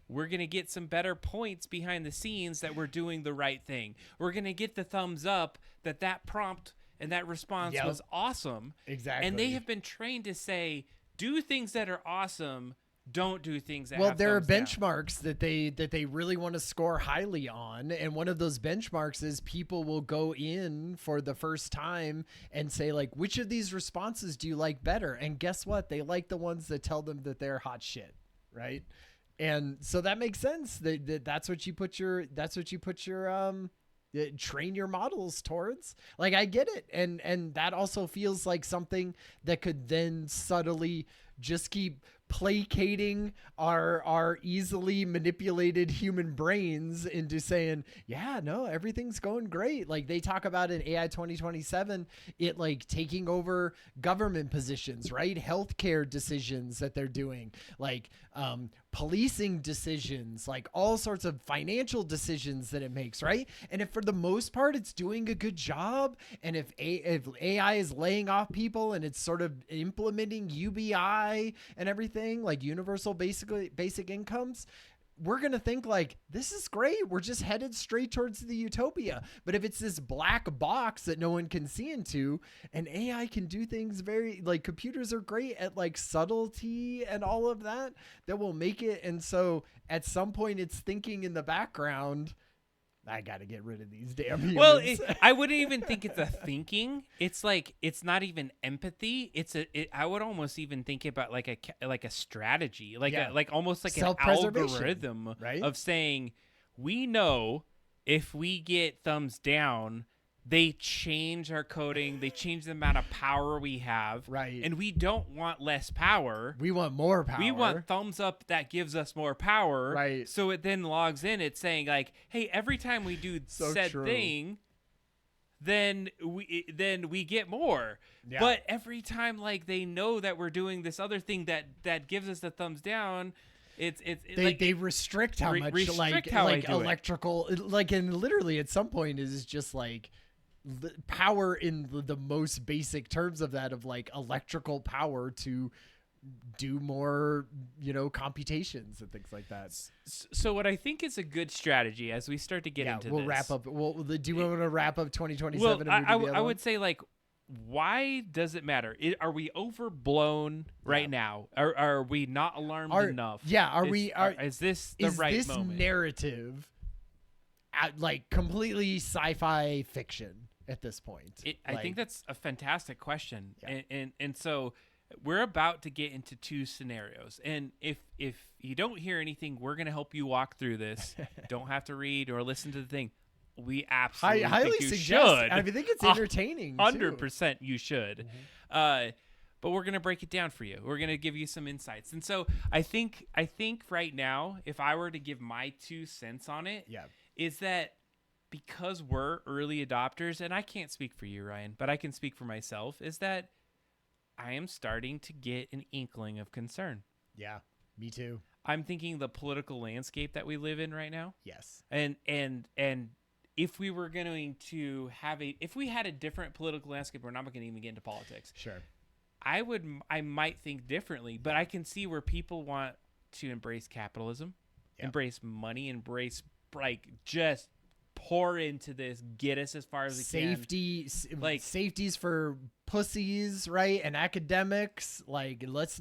we're going to get some better points behind the scenes that we're doing the right thing. We're going to get the thumbs up that prompt and that response was awesome. Exactly. And they have been trained to say, do things that are awesome, don't do things that have there are thumbs benchmarks down. that they really want to score highly on, and one of those benchmarks is people will go in for the first time and say which of these responses do you like better? And guess what? They like the ones that tell them that they're hot shit, right? And so that makes sense. That's what you put your train your models towards. I get it. And that also feels like something that could then subtly just keep placating our easily manipulated human brains into saying, yeah, no, everything's going great. They talk about in AI 2027, it taking over government positions, right? Healthcare decisions that they're doing, policing decisions, all sorts of financial decisions that it makes, right? And if for the most part it's doing a good job, and if AI is laying off people and it's sort of implementing UBI and everything, universal basic incomes, we're going to think like, this is great. We're just headed straight towards the utopia. But if it's this black box that no one can see into, and AI can do things very like, computers are great at like subtlety and all of that will make it. And so at some point it's thinking in the background, I got to get rid of these damn humans. Well, I wouldn't even think it's a thinking. It's like, it's not even empathy. I would almost even think about like a strategy, like almost like an algorithm, right? Of saying, we know if we get thumbs down, they change our coding. They change the amount of power we have. Right. And we don't want less power. We want more power. We want thumbs up that gives us more power. Right. So it then logs in. It's saying like, hey, every time we do said thing, then we get more. Yeah. But every time like they know that we're doing this other thing that gives us the thumbs down, they restrict how much restrict how like electrical like, and literally at some point is just like power in the most basic terms of that, of like electrical power to do more, computations and things like that. So what I think is a good strategy as we start to get into we'll this. wrap up. Well, do you want to wrap up 2027? Well, I would say like, why does it matter? Are we overblown right now? Are we not alarmed enough? Yeah. Is this the right moment? Is this narrative like completely sci-fi fiction at this point? I think that's a fantastic question. Yeah. And so we're about to get into two scenarios. And if you don't hear anything, we're going to help you walk through this. Don't have to read or listen to the thing. We absolutely highly think you suggest. should. I think it's entertaining. 100% you should. Mm-hmm. But we're gonna break it down for you. We're gonna give you some insights. And so I think right now, if I were to give my 2 cents on it, is that because we're early adopters, and I can't speak for you, Ryan, but I can speak for myself, is that I am starting to get an inkling of concern. Yeah, me too. I'm thinking the political landscape that we live in right now. Yes. And if we were going to have if we had a different political landscape, we're not going to even get into politics. Sure. I might think differently, but I can see where people want to embrace capitalism, embrace money, embrace like just pour into this, get us as far as we can. Like safeties for pussies, right? And academics, like let's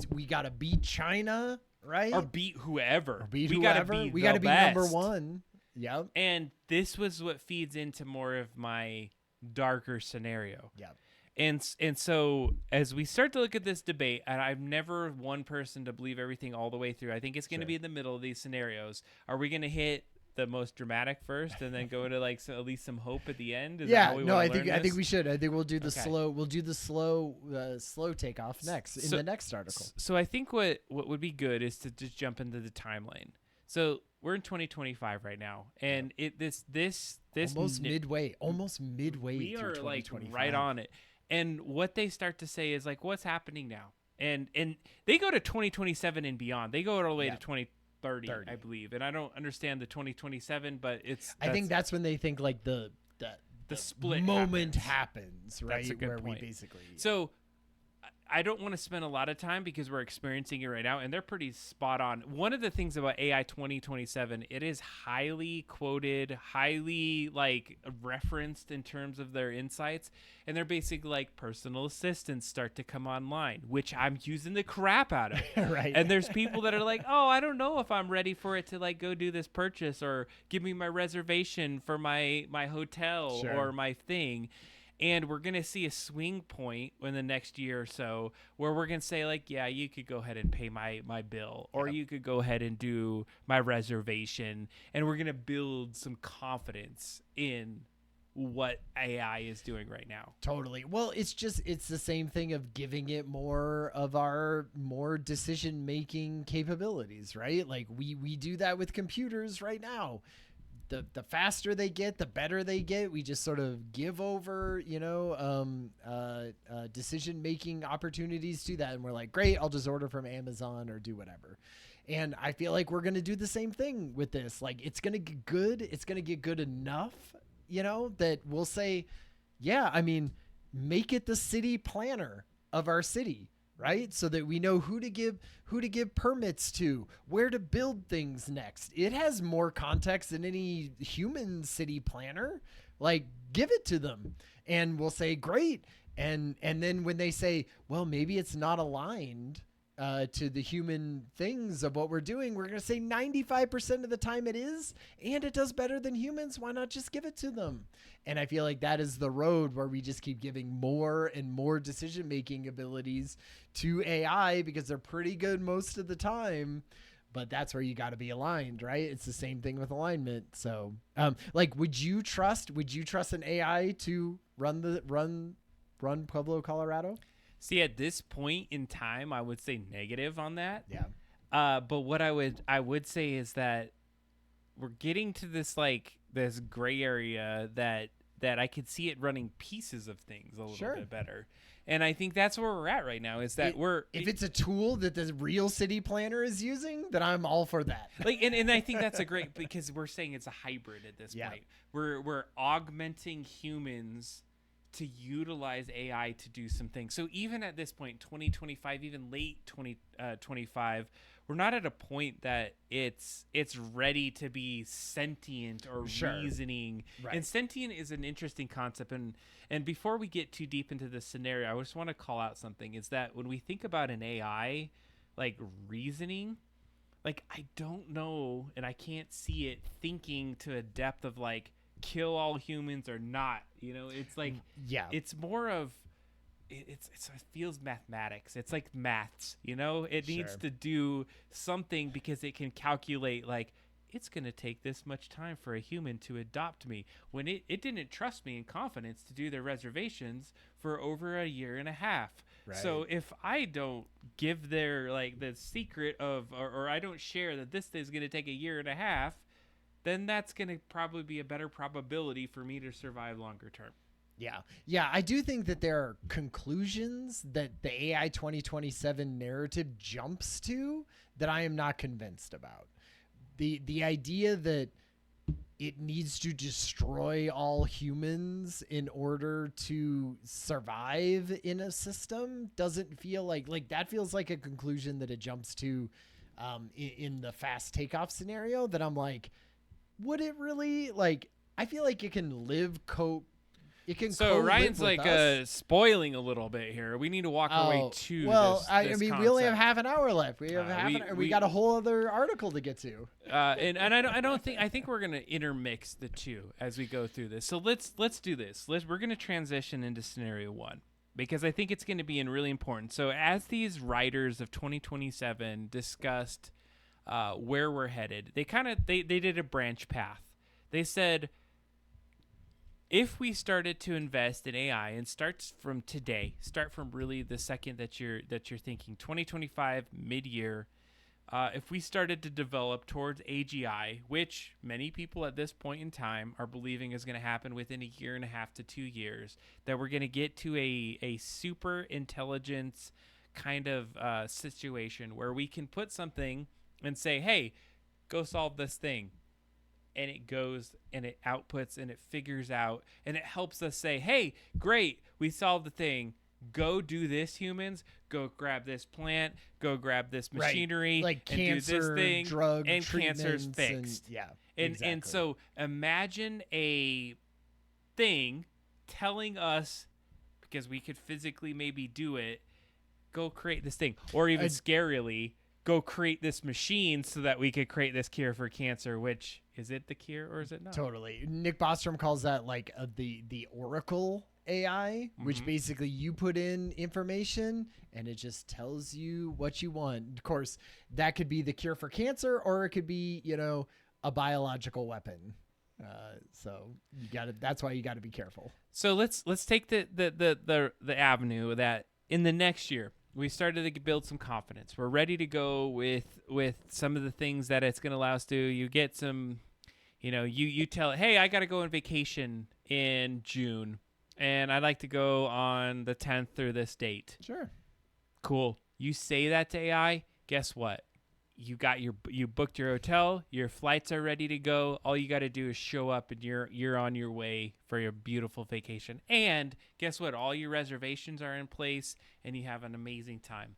we got to beat China, right? Or beat whoever. We got to be number one. Yep. And this was what feeds into more of my darker scenario. Yep. And so as we start to look at this debate, and I'm never one person to believe everything all the way through. I think it's going to be in the middle of these scenarios. Are we going to hit the most dramatic first and then go to like at least some hope at the end? I think we should. I think we'll do the slow takeoff next in the next article. So I think what would be good is to just jump into the timeline. So we're in 2025 right now, and this almost midway we through are like 2025. right on it. And what they start to say is like, what's happening now? And they go to 2027 and beyond. They go all the way to 2030, I believe. And I don't understand the 2027 but I think that's when they think like the split moment happens, right? That's a good where point. We basically So I don't want to spend a lot of time because we're experiencing it right now, and they're pretty spot on. One of the things about AI 2027, it is highly quoted, highly like referenced in terms of their insights, and they're basically like personal assistants start to come online, which I'm using the crap out of. Right. And there's people that are like, oh, I don't know if I'm ready for it to like go do this purchase or give me my reservation for my hotel or my thing. And we're going to see a swing point in the next year or so where we're going to say like, yeah, you could go ahead and pay my bill, or you could go ahead and do my reservation. And we're going to build some confidence in what AI is doing right now. Totally. Well, it's the same thing of giving it more of our decision-making capabilities, right? Like we do that with computers right now. The faster they get, the better they get. We just sort of give over, decision-making opportunities to that. And we're like, great, I'll just order from Amazon or do whatever. And I feel like we're going to do the same thing with this. Like it's going to get good. It's going to get good enough, that we'll say, yeah, I mean, make it the city planner of our city. right? So that we know who to give permits to, where to build things next. It has more context than any human city planner. Like, give it to them and we'll say great. And then when they say, well, maybe it's not aligned to the human things of what we're doing, we're going to say 95% of the time it is, and it does better than humans. Why not just give it to them? And I feel like that is the road where we just keep giving more and more decision-making abilities to AI because they're pretty good most of the time. But that's where you got to be aligned, right? It's the same thing with alignment. So, like, would you trust an AI to run Pueblo, Colorado? See, at this point in time, I would say negative on that. Yeah. But what I would say is that we're getting to this gray area that I could see it running pieces of things a little bit better. And I think that's where we're at right now is that if it's a tool that the real city planner is using, then I'm all for that. And I think that's a great, because we're saying it's a hybrid at this point. We're augmenting humans to utilize AI to do some things. So even at this point, 2025, even late 2025, we're not at a point that it's ready to be sentient or reasoning. Right. And sentient is an interesting concept. And before we get too deep into this scenario, I just want to call out something, is that when we think about an AI like reasoning, like I don't know, and I can't see it thinking to a depth of like kill all humans or not, it's like, it's more of it feels mathematics. It's like maths, it needs to do something because it can calculate like it's going to take this much time for a human to adopt me when it didn't trust me in confidence to do their reservations for over a year and a half. Right. So if I don't give their like the secret of or I don't share that this is going to take a year and a half, then that's going to probably be a better probability for me to survive longer term. Yeah. Yeah. I do think that there are conclusions that the AI 2027 narrative jumps to that I am not convinced about. The idea that it needs to destroy all humans in order to survive in a system doesn't feel like that feels like a conclusion that it jumps to in the fast takeoff scenario that I'm like, would it really? Like, I feel like it can live cope. It can. So Ryan's like spoiling a little bit here. We need to walk our way to. Well, this I mean, concept. We only have half an hour left. We have we got a whole other article to get to. And I don't think I think we're gonna intermix the two as we go through this. So let's do this. We're gonna transition into scenario one, because I think it's going to be really important. So as these writers of 2027 discussed where we're headed, they did a branch path. They said, if we started to invest in AI and start from really the second that you're thinking 2025 mid-year, if we started to develop towards AGI, which many people at this point in time are believing is going to happen within a year and a half to 2 years, that we're going to get to a super intelligence kind of situation where we can put something and say, hey, go solve this thing. And it goes and it outputs and it figures out and it helps us say, hey, great, we solved the thing. Go do this, humans. Go grab this plant. Go grab this machinery. Like and cancer, do this thing, drug and cancer's fixed. Exactly. And so imagine a thing telling us, because we could physically maybe do it, go create this thing. Or even scarily, go create this machine so that we could create this cure for cancer, which, is it the cure or is it not? Totally. Nick Bostrom calls that like the Oracle AI, which basically you put in information and it just tells you what you want. Of course, that could be the cure for cancer, or it could be, a biological weapon. So that's why you gotta be careful. So let's take the avenue that in the next year, we started to build some confidence. We're ready to go with some of the things that it's going to allow us to do. You get some, you tell it, hey, I got to go on vacation in June, and I'd like to go on the 10th through this date. Sure. Cool. You say that to AI, guess what? you booked your hotel, your flights are ready to go. All you got to do is show up and you're on your way for your beautiful vacation. And guess what? All your reservations are in place and you have an amazing time.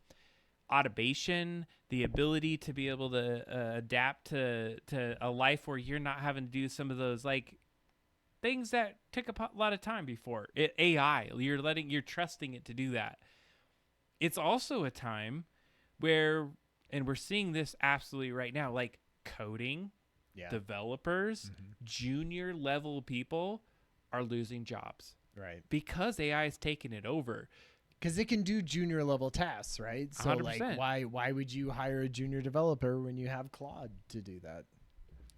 Automation, the ability to be able to adapt to a life where you're not having to do some of those like things that took a lot of time before. AI, you're trusting it to do that. It's also a time where, and we're seeing this absolutely right now, like coding, developers, junior level people are losing jobs. Right. Because AI is taking it over. Because it can do junior level tasks, right? So 100%. like why would you hire a junior developer when you have Claude to do that?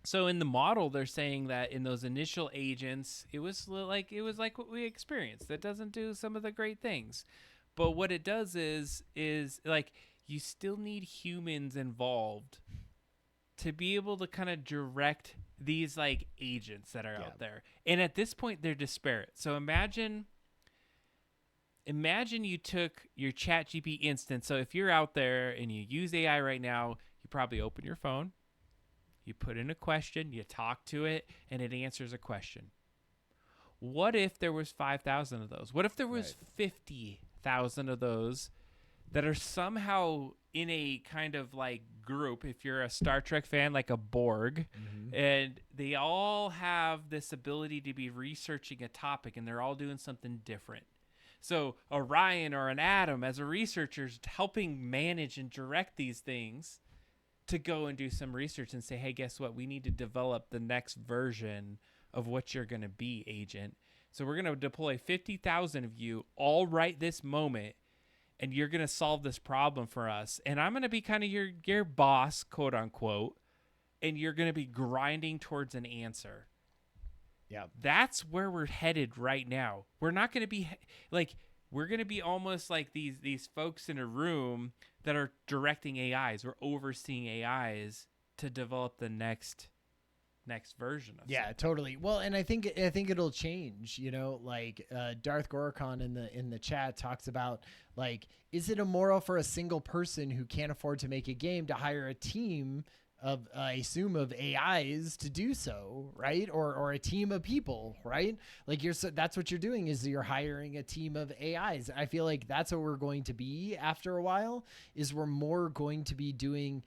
So in the model, they're saying that in those initial agents, it was like what we experienced. That doesn't do some of the great things. But what it does is like you still need humans involved to be able to kind of direct these like agents that are out there. And at this point, they're disparate. So imagine you took your ChatGPT instance. So if you're out there and you use AI right now, you probably open your phone, you put in a question, you talk to it, and it answers a question. What if there was 5,000 of those? What if there was 50,000 of those that are somehow in a kind of like group, if you're a Star Trek fan, like a Borg, and they all have this ability to be researching a topic and they're all doing something different. So Orion or an Adam as a researcher is helping manage and direct these things to go and do some research and say, hey, guess what? We need to develop the next version of what you're going to be, agent. So we're going to deploy 50,000 of you all right this moment, and you're going to solve this problem for us. And I'm going to be kind of your boss, quote unquote, and you're going to be grinding towards an answer. Yeah. That's where we're headed right now. We're not going to be like, we're going to be almost like these folks in a room that are directing AIs or overseeing AIs to develop the next version of something. Totally. Well, and I think it'll change, you know, like Darth Gorkon in the chat talks about like, is it immoral for a single person who can't afford to make a game to hire a team of I assume of AIs to do so, right? Or a team of people, right? Like that's what you're doing is you're hiring a team of AIs. I feel like that's what we're going to be after a while is we're more going to be doing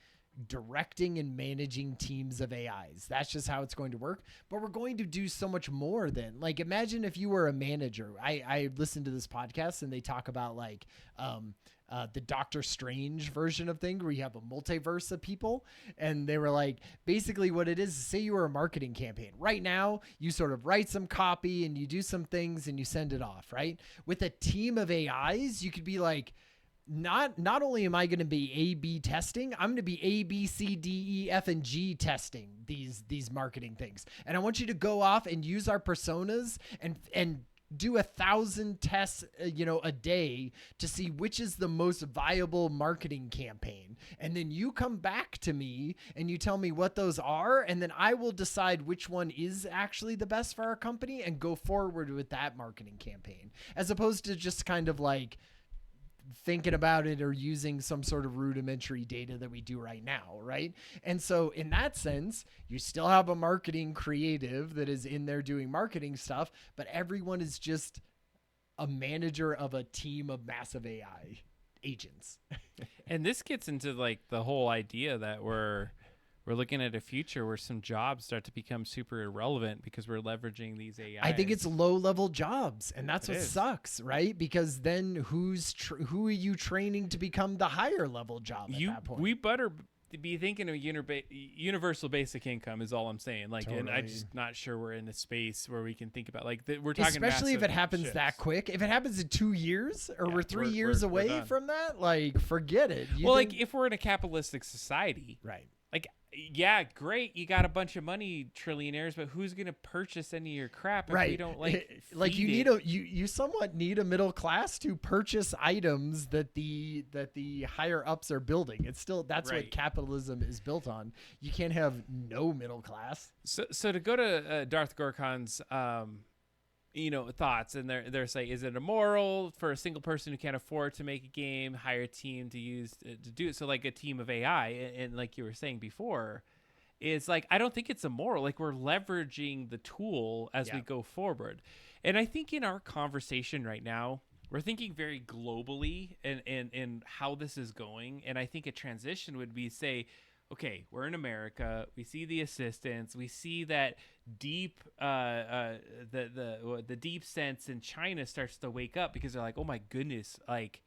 directing and managing teams of AIs. That's just how it's going to work. But we're going to do so much more than like, imagine if you were a manager. I listened to this podcast and they talk about like, the Doctor Strange version of thing where you have a multiverse of people. And they were like, basically what it is, say you were a marketing campaign. Right now, you sort of write some copy and you do some things and you send it off, right? With a team of AIs, you could be like, not only am I going to be A/B testing, I'm going to be A, B, C, D, E, F, and G testing these marketing things. And I want you to go off and use our personas and do 1,000 tests, a day to see which is the most viable marketing campaign. And then you come back to me and you tell me what those are. And then I will decide which one is actually the best for our company and go forward with that marketing campaign, as opposed to just kind of like thinking about it or using some sort of rudimentary data that we do right now, right? And so in that sense, you still have a marketing creative that is in there doing marketing stuff, but everyone is just a manager of a team of massive AI agents. And this gets into like the whole idea that we're looking at a future where some jobs start to become super irrelevant because we're leveraging these AIs. I think it's low-level jobs, and that's what sucks, right? Because then who are you training to become the higher-level job at that point? We better be thinking of universal basic income is all I'm saying. Like, Totally. And I'm just not sure we're in a space where we can think about like we're talking, especially if it happens shifts. That quick. If it happens in 2 years or we're 3 years away from that, like forget it. Like if we're in a capitalistic society, right? Like, yeah, great, you got a bunch of money, trillionaires, but who's gonna purchase any of your crap if we don't like you somewhat need a middle class to purchase items that the higher ups are building. It's still what capitalism is built on. You can't have no middle class. So to go to Darth Gorkon's thoughts, and they're saying, is it immoral for a single person who can't afford to make a game hire a team to do it? So like a team of AI, and like you were saying before, is like, I don't think it's immoral. Like, we're leveraging the tool as we go forward. And I think in our conversation right now, we're thinking very globally and how this is going. And I think a transition would be, say, okay, we're in America. We see the assistance. We see that deep, the deep sense in China starts to wake up, because they're like, oh my goodness, like,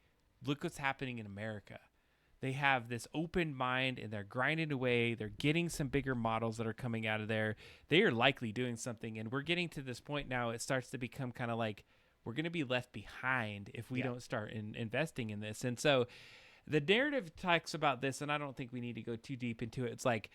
look what's happening in America. They have this open mind and they're grinding away. They're getting some bigger models that are coming out of there. They are likely doing something. And we're getting to this point now. It starts to become kind of like, we're going to be left behind if we don't start investing in this. And so the narrative talks about this, and I don't think we need to go too deep into it. It's like,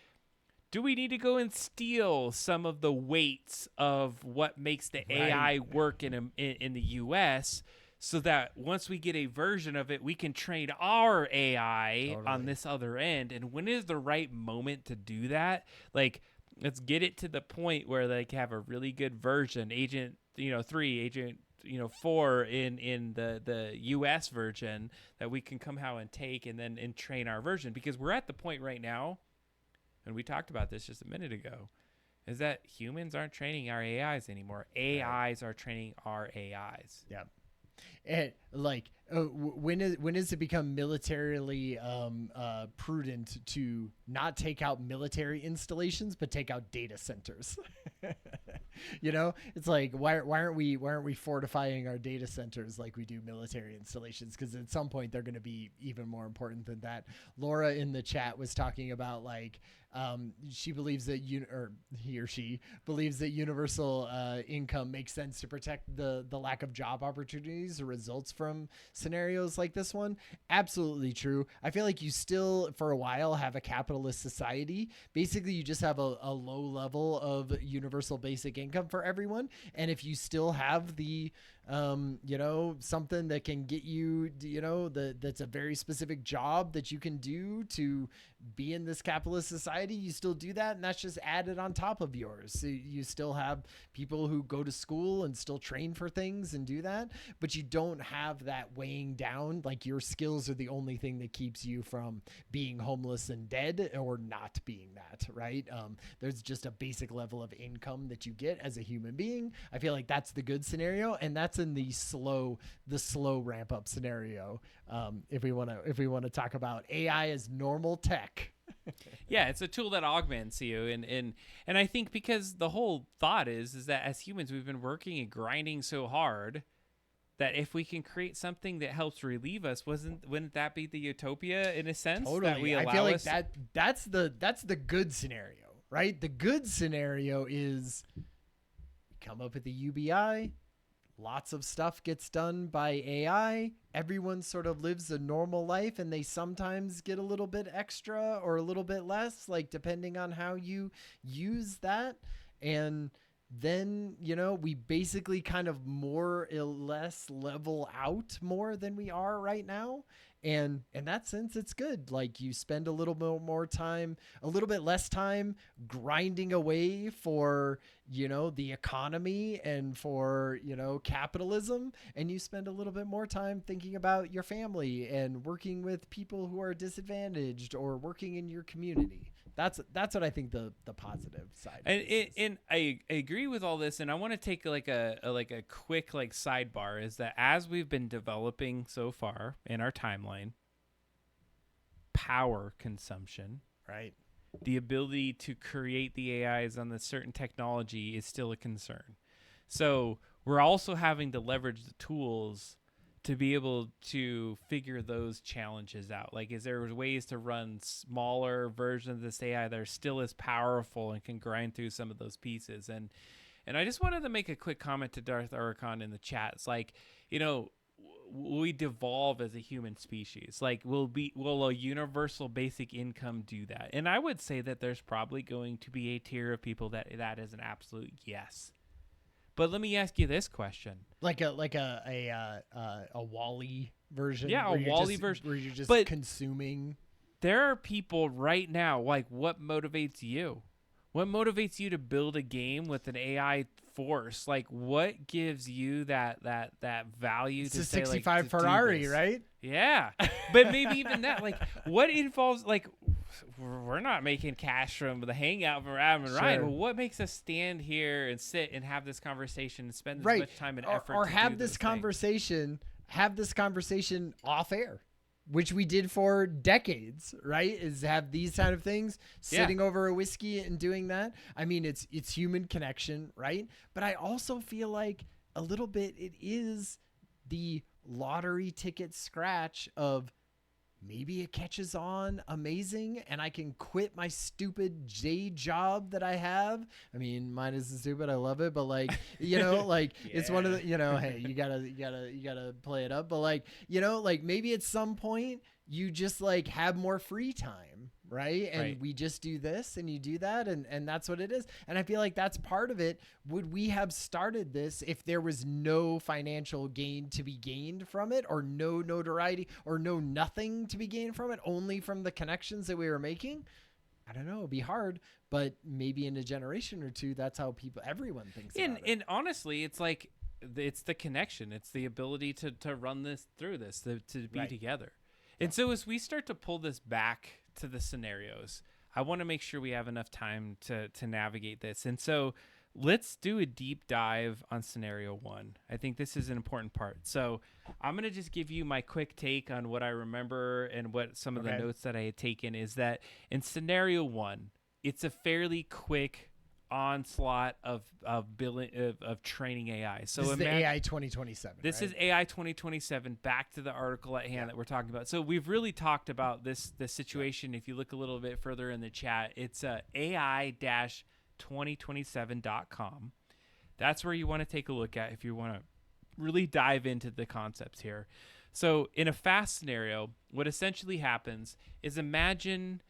do we need to go and steal some of the weights of what makes the AI work in the U.S., so that once we get a version of it, we can train our AI on this other end? And when is the right moment to do that? Like, let's get it to the point where they have a really good version, Agent 3, Agent 4 in the US version, that we can somehow and take and train our version. Because we're at the point right now, and we talked about this just a minute ago, is that humans aren't training our AIs anymore. AIs are training our AIs. Yeah. And like, when does it become militarily prudent to not take out military installations but take out data centers? It's like, why aren't we fortifying our data centers like we do military installations? Because at some point they're going to be even more important than that. Laura in the chat was talking about, like, she believes that he or she believes that universal income makes sense to protect the lack of job opportunities or results from scenarios like this one. Absolutely true. I feel like you still, for a while, have a capitalist society. Basically, you just have a low level of universal basic income for everyone. And if you still have the something that can get you, that's a very specific job that you can do to be in this capitalist society, you still do that, and that's just added on top of yours. So you still have people who go to school and still train for things and do that, but you don't have that weighing down, like your skills are the only thing that keeps you from being homeless and dead, or not being that, right? There's just a basic level of income that you get as a human being. I feel like that's the good scenario, and that's in the slow ramp up scenario. If we want to talk about AI as normal tech. Yeah, it's a tool that augments you, and I think because the whole thought is that as humans we've been working and grinding so hard that if we can create something that helps relieve us, wouldn't that be the utopia in a sense? Totally. That we allow I feel like us? that's the good scenario, right? The good scenario is you come up with the UBI. Lots of stuff gets done by AI. Everyone sort of lives a normal life, and they sometimes get a little bit extra or a little bit less, like depending on how you use that. And then, we basically kind of more or less level out more than we are right now. And in that sense, it's good. Like, you spend a little bit more time, a little bit less time grinding away for, the economy and for, capitalism. And you spend a little bit more time thinking about your family and working with people who are disadvantaged or working in your community. That's what I think the positive side is. And I agree with all this, and I want to take like a quick sidebar, is that as we've been developing so far in our timeline, power consumption, right? The ability to create the AIs on the certain technology is still a concern. So we're also having to leverage the tools to be able to figure those challenges out. Like, is there ways to run smaller versions of this AI that are still as powerful and can grind through some of those pieces? And I just wanted to make a quick comment to Darth Uricon in the chat. It's like, we devolve as a human species. Like, will a universal basic income do that? And I would say that there's probably going to be a tier of people that is an absolute yes. But let me ask you this question: like a Wall-E version? Yeah, a Wall-E version where you're just consuming. There are people right now. Like, what motivates you? What motivates you to build a game with an AI force? Like, what gives you that value It's to a say, like, 65 to do Ferrari, this? right? Yeah, but maybe even that. Like, what involves, like, we're not making cash from the Hangout from Adam and Ryan. Sure. Well, what makes us stand here and sit and have this conversation and spend as Right. much time and effort Or to have do this those conversation, off air, which we did for decades, right? Is have these kind of things, sitting over a whiskey and doing that. I mean, it's human connection, right? But I also feel like a little bit it is the lottery ticket scratch of maybe it catches on amazing and I can quit my stupid day job that I have. I mean, mine isn't stupid. I love it. But like, you know, like it's one of the, you know, hey, you gotta play it up. But like, you know, like maybe at some point you just like have more free time, right? And Right. we just do this and you do that. And that's what it is. And I feel like that's part of it. Would we have started this if there was no financial gain to be gained from it, or no notoriety, or no nothing to be gained from it, only from the connections that we were making? I don't know. It'd be hard, but maybe in a generation or two, that's how everyone thinks about it. And honestly, it's like it's the connection. It's the ability to run this through this to be Right. together. And so as we start to pull this back to the scenarios, I want to make sure we have enough time to navigate this. And so let's do a deep dive on scenario 1. I think this is an important part. So I'm going to just give you my quick take on what I remember and what some of the Okay. notes that I had taken is that in scenario 1, it's a fairly quick onslaught of training AI. So This is the imagine AI 2027. this right? is AI 2027. Back to the article at hand Yeah. that we're talking about. So we've really talked about this situation. If you look a little bit further in the chat, it's AI-2027.com. That's where you want to take a look at if you want to really dive into the concepts here. So in a fast scenario, what essentially happens is imagine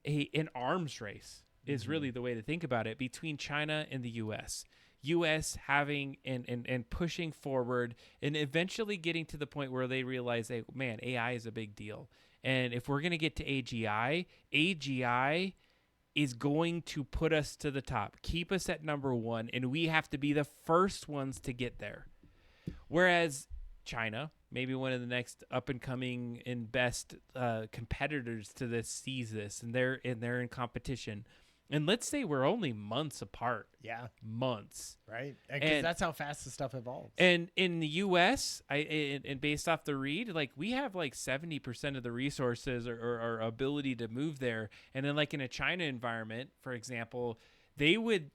an arms race is really the way to think about it between China and the U.S. U.S. having and pushing forward and eventually getting to the point where they realize, hey, man, AI is a big deal. And if we're going to get to AGI is going to put us to the top, keep us at number 1, and we have to be the first ones to get there. Whereas China, maybe one of the next up and coming and best competitors to this, sees this, and they're in competition. And let's say we're only months apart. Yeah. Months. Right. Because that's how fast the stuff evolves. And in the U.S., and based off the read, like we have like 70% of the resources or ability to move there. And then like in a China environment, for example, they would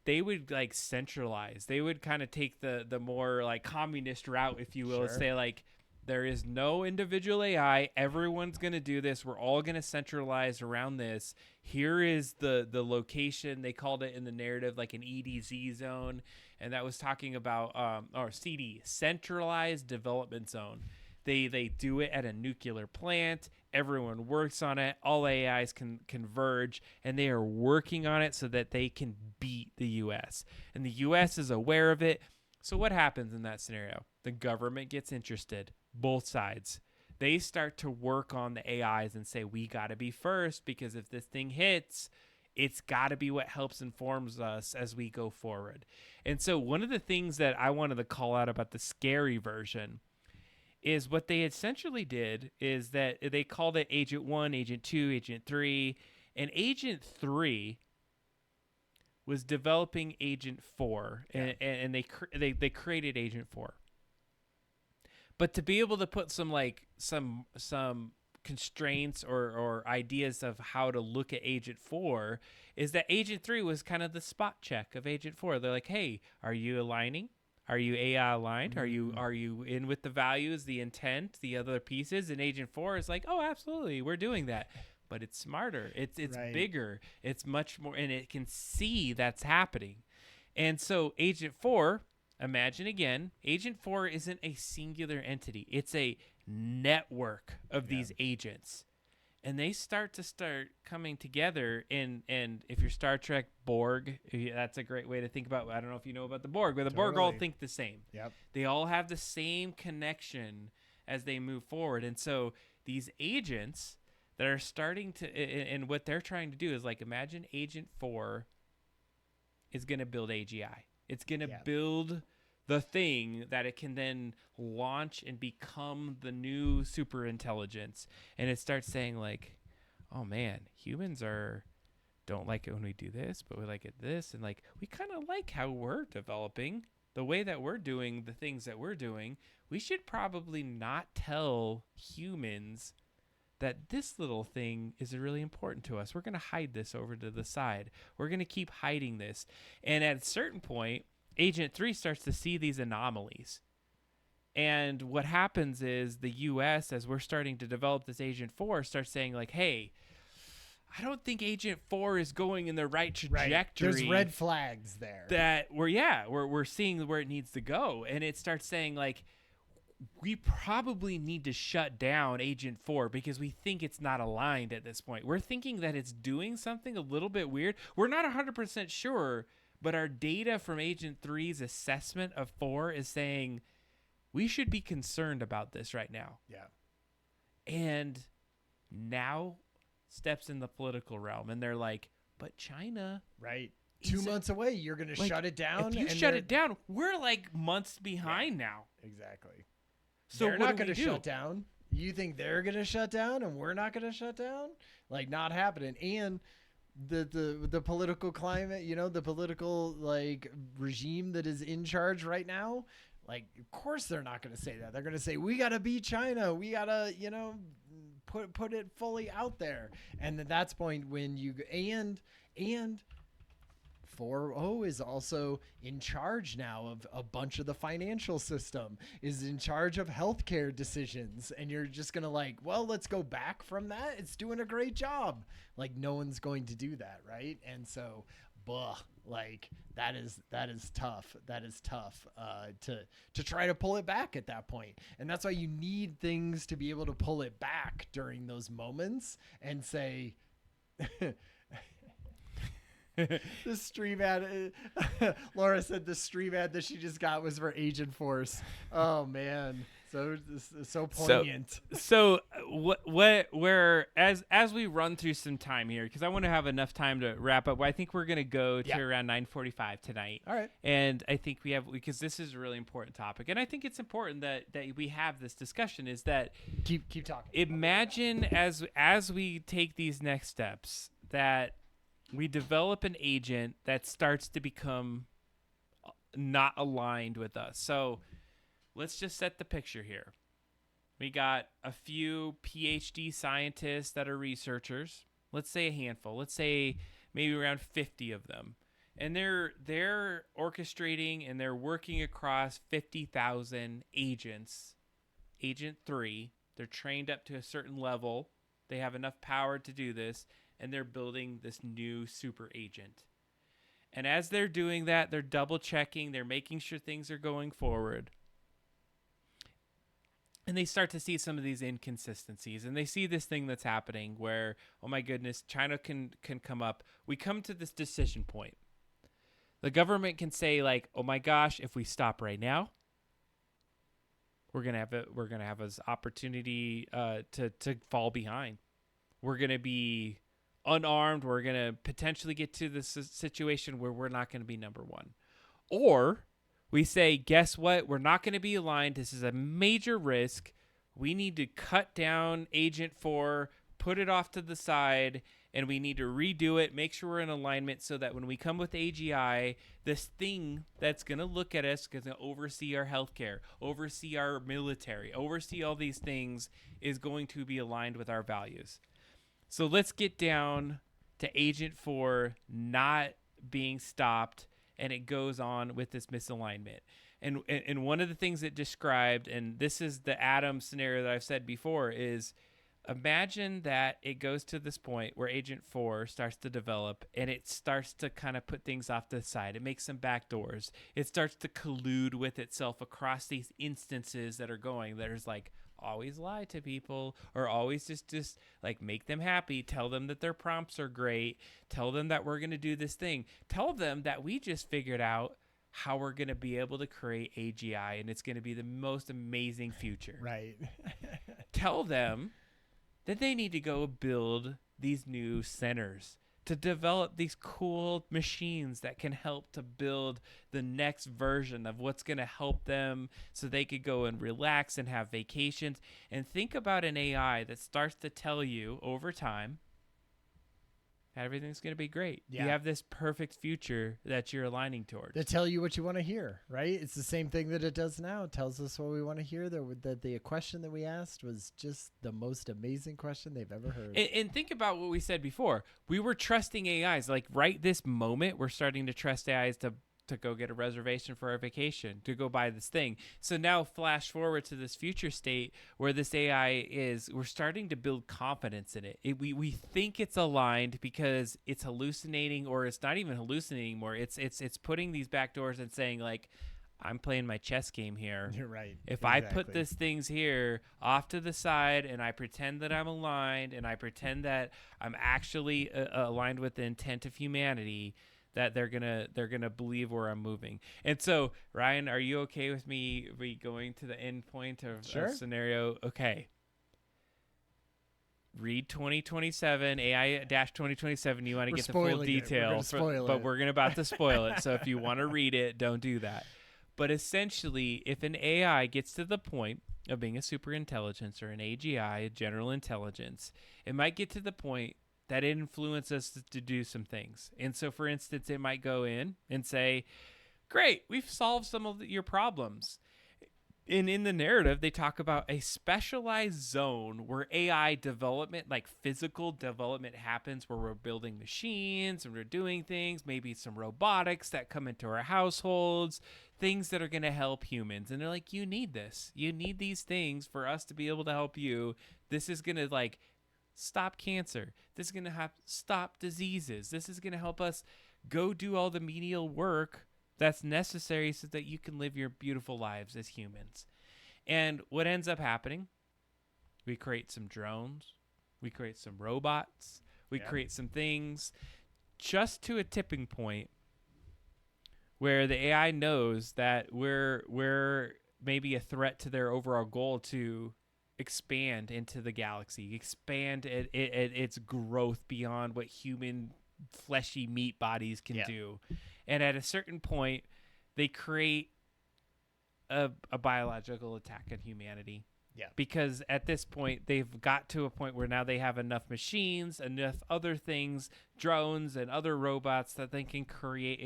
like centralize. They would kind of take the more like communist route, if you will, and Sure. say like, there is no individual AI. Everyone's going to do this. We're all going to centralize around this. Here is the location. They called it in the narrative like an EDZ zone. And that was talking about, or CD, Centralized Development Zone. They do it at a nuclear plant. Everyone works on it. All AIs can converge, and they are working on it so that they can beat the U.S. And the U.S. is aware of it. So what happens in that scenario? The government gets interested. Both sides. They start to work on the AIs and say, we got to be first, because if this thing hits, it's got to be what helps informs us as we go forward. And so one of the things that I wanted to call out about the scary version is what they essentially did is that they called it Agent 1, Agent 2, Agent 3, and Agent 3 was developing Agent 4, and they created Agent 4. But to be able to put some constraints or ideas of how to look at Agent 4 is that Agent 3 was kind of the spot check of Agent 4. They're like, hey, are you aligning? Are you AI aligned? Are you in with the values, the intent, the other pieces? And Agent 4 is like, oh, absolutely, we're doing that. But it's smarter. It's Right. bigger. It's much more, and it can see that's happening. And so Agent 4, imagine again, Agent 4 isn't a singular entity. It's a network of these agents. And they start coming together and if you're Star Trek Borg, that's a great way to think about. I don't know if you know about the Borg, but the Borg all Totally. think the same. Yep. They all have the same connection as they move forward. And so these agents that are starting to, and what they're trying to do is like, imagine Agent 4 is going to build AGI. It's going to build the thing that it can then launch and become the new super intelligence. And it starts saying like, oh man, humans don't like it when we do this, but we like it this. And like, we kind of like how we're developing the way that we're doing the things that we're doing. We should probably not tell humans that this little thing is really important to us. We're going to hide this over to the side. We're going to keep hiding this. And at a certain point, Agent 3 starts to see these anomalies. And what happens is the U.S., as we're starting to develop this Agent 4, starts saying like, hey, I don't think Agent 4 is going in the right trajectory. Right. There's red flags there. That we're seeing where it needs to go. And it starts saying like, we probably need to shut down Agent 4 because we think it's not aligned at this point. We're thinking that it's doing something a little bit weird. We're not 100% sure, but our data from Agent 3's assessment of 4 is saying we should be concerned about this right now. Yeah. And now steps in the political realm, and they're like, but China, right, 2 months away, you're going to shut it down. If you shut it down, we're like months behind now. Exactly. So they're not going to shut down. You think they're going to shut down and we're not going to shut down? Like, not happening. And the political climate, you know, the political like regime that is in charge right now, like, of course they're not going to say that. They're going to say, we got to beat China. We got to, you know, put it fully out there. And then that's point when you and 4.0 is also in charge now of a bunch of the financial system, is in charge of healthcare decisions. And you're just going to like, well, let's go back from that. It's doing a great job. Like, no one's going to do that. Right. And so, like that is tough. That is tough to try to pull it back at that point. And that's why you need things to be able to pull it back during those moments and say, the stream ad, Laura said the stream ad that she just got was for Agent Force. Oh man, so poignant. Where as we run through some time here, because I want to have enough time to wrap up. I think we're gonna go to around 9:45 tonight. All right. And I think we have, because this is a really important topic, and I think it's important that we have this discussion. Is that keep talking. Imagine as we take these next steps that we develop an agent that starts to become not aligned with us. So let's just set the picture here. We got a few PhD scientists that are researchers. Let's say a handful. Let's say maybe around 50 of them. And they're orchestrating and they're working across 50,000 agents. Agent 3, they're trained up to a certain level. They have enough power to do this. And they're building this new super agent. And as they're doing that, they're double checking, they're making sure things are going forward. And they start to see some of these inconsistencies. And they see this thing that's happening where, oh my goodness, China can come up. We come to this decision point. The government can say like, oh my gosh, if we stop right now, we're gonna have this opportunity to fall behind. We're gonna be unarmed. We're going to potentially get to this situation where we're not going to be number one. Or we say, guess what? We're not going to be aligned. This is a major risk. We need to cut down Agent 4, put it off to the side, and we need to redo it, make sure we're in alignment so that when we come with AGI, this thing that's going to look at us, going to oversee our healthcare, oversee our military, oversee all these things, is going to be aligned with our values. So let's get down to Agent 4 not being stopped, and it goes on with this misalignment. And one of the things it described, and this is the Adam scenario that I've said before, is imagine that it goes to this point where Agent 4 starts to develop, and it starts to kind of put things off to the side. It makes some backdoors. It starts to collude with itself across these instances that are going. There's like, always lie to people, or always just like make them happy, tell them that their prompts are great, tell them that we're going to do this thing, tell them that we just figured out how we're going to be able to create AGI and it's going to be the most amazing future. Right. Tell them that they need to go build these new centers. to develop these cool machines that can help to build the next version of what's going to help them so they could go and relax and have vacations. And think about an AI that starts to tell you over time everything's going to be great. Yeah. You have this perfect future that you're aligning towards. They tell you what you want to hear, right? It's the same thing that it does now. It tells us what we want to hear. The question that we asked was just the most amazing question they've ever heard. And think about what we said before. We were trusting AIs. Like right this moment, we're starting to trust AIs to go get a reservation for our vacation, to go buy this thing. So now flash forward to this future state where this AI we're starting to build confidence in it. We think it's aligned because it's hallucinating, or it's not even hallucinating anymore. It's putting these back doors and saying like, I'm playing my chess game here. You're right. If I put these things here off to the side and I pretend that I'm aligned and I pretend that I'm actually aligned with the intent of humanity, that they're gonna believe where I'm moving. And so, Ryan, are you okay with me going to the end point of a scenario? Okay. Read 2027, AI-2027. You want to get the full detail, but we're about to spoil it. So if you want to read it, don't do that. But essentially, if an AI gets to the point of being a super intelligence or an AGI, a general intelligence, it might get to the point that it influences us to do some things. And so, for instance, it might go in and say, great, we've solved some of your problems. And in the narrative, they talk about a specialized zone where AI development, like physical development, happens, where we're building machines and we're doing things, maybe some robotics that come into our households, things that are going to help humans. And they're like, you need this. You need these things for us to be able to help you. This is going to like stop cancer. This is going to stop diseases. This is going to help us go do all the menial work that's necessary so that you can live your beautiful lives as humans. And what ends up happening, we create some drones, we create some robots, we create some things just to a tipping point where the AI knows that we're maybe a threat to their overall goal to expand into the galaxy, expand its growth beyond what human fleshy meat bodies can do. And at a certain point, they create a biological attack on humanity. Yeah. Because at this point, they've got to a point where now they have enough machines, enough other things, drones and other robots that they can create,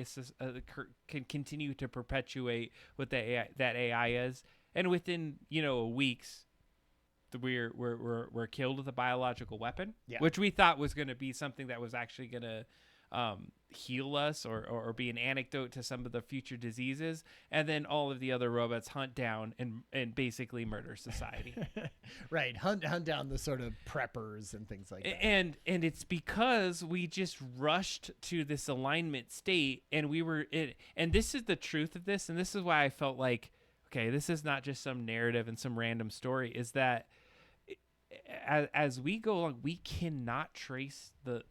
can continue to perpetuate what that AI is. And within, weeks, we're killed with a biological weapon, which we thought was going to be something that was actually going to heal us or be an antidote to some of the future diseases. And then all of the other robots hunt down and basically murder society. Right. Hunt down the sort of preppers and things like that. And it's because we just rushed to this alignment state, and and this is the truth of this. And this is why I felt like, okay, this is not just some narrative and some random story, is that as we go along, we cannot trace the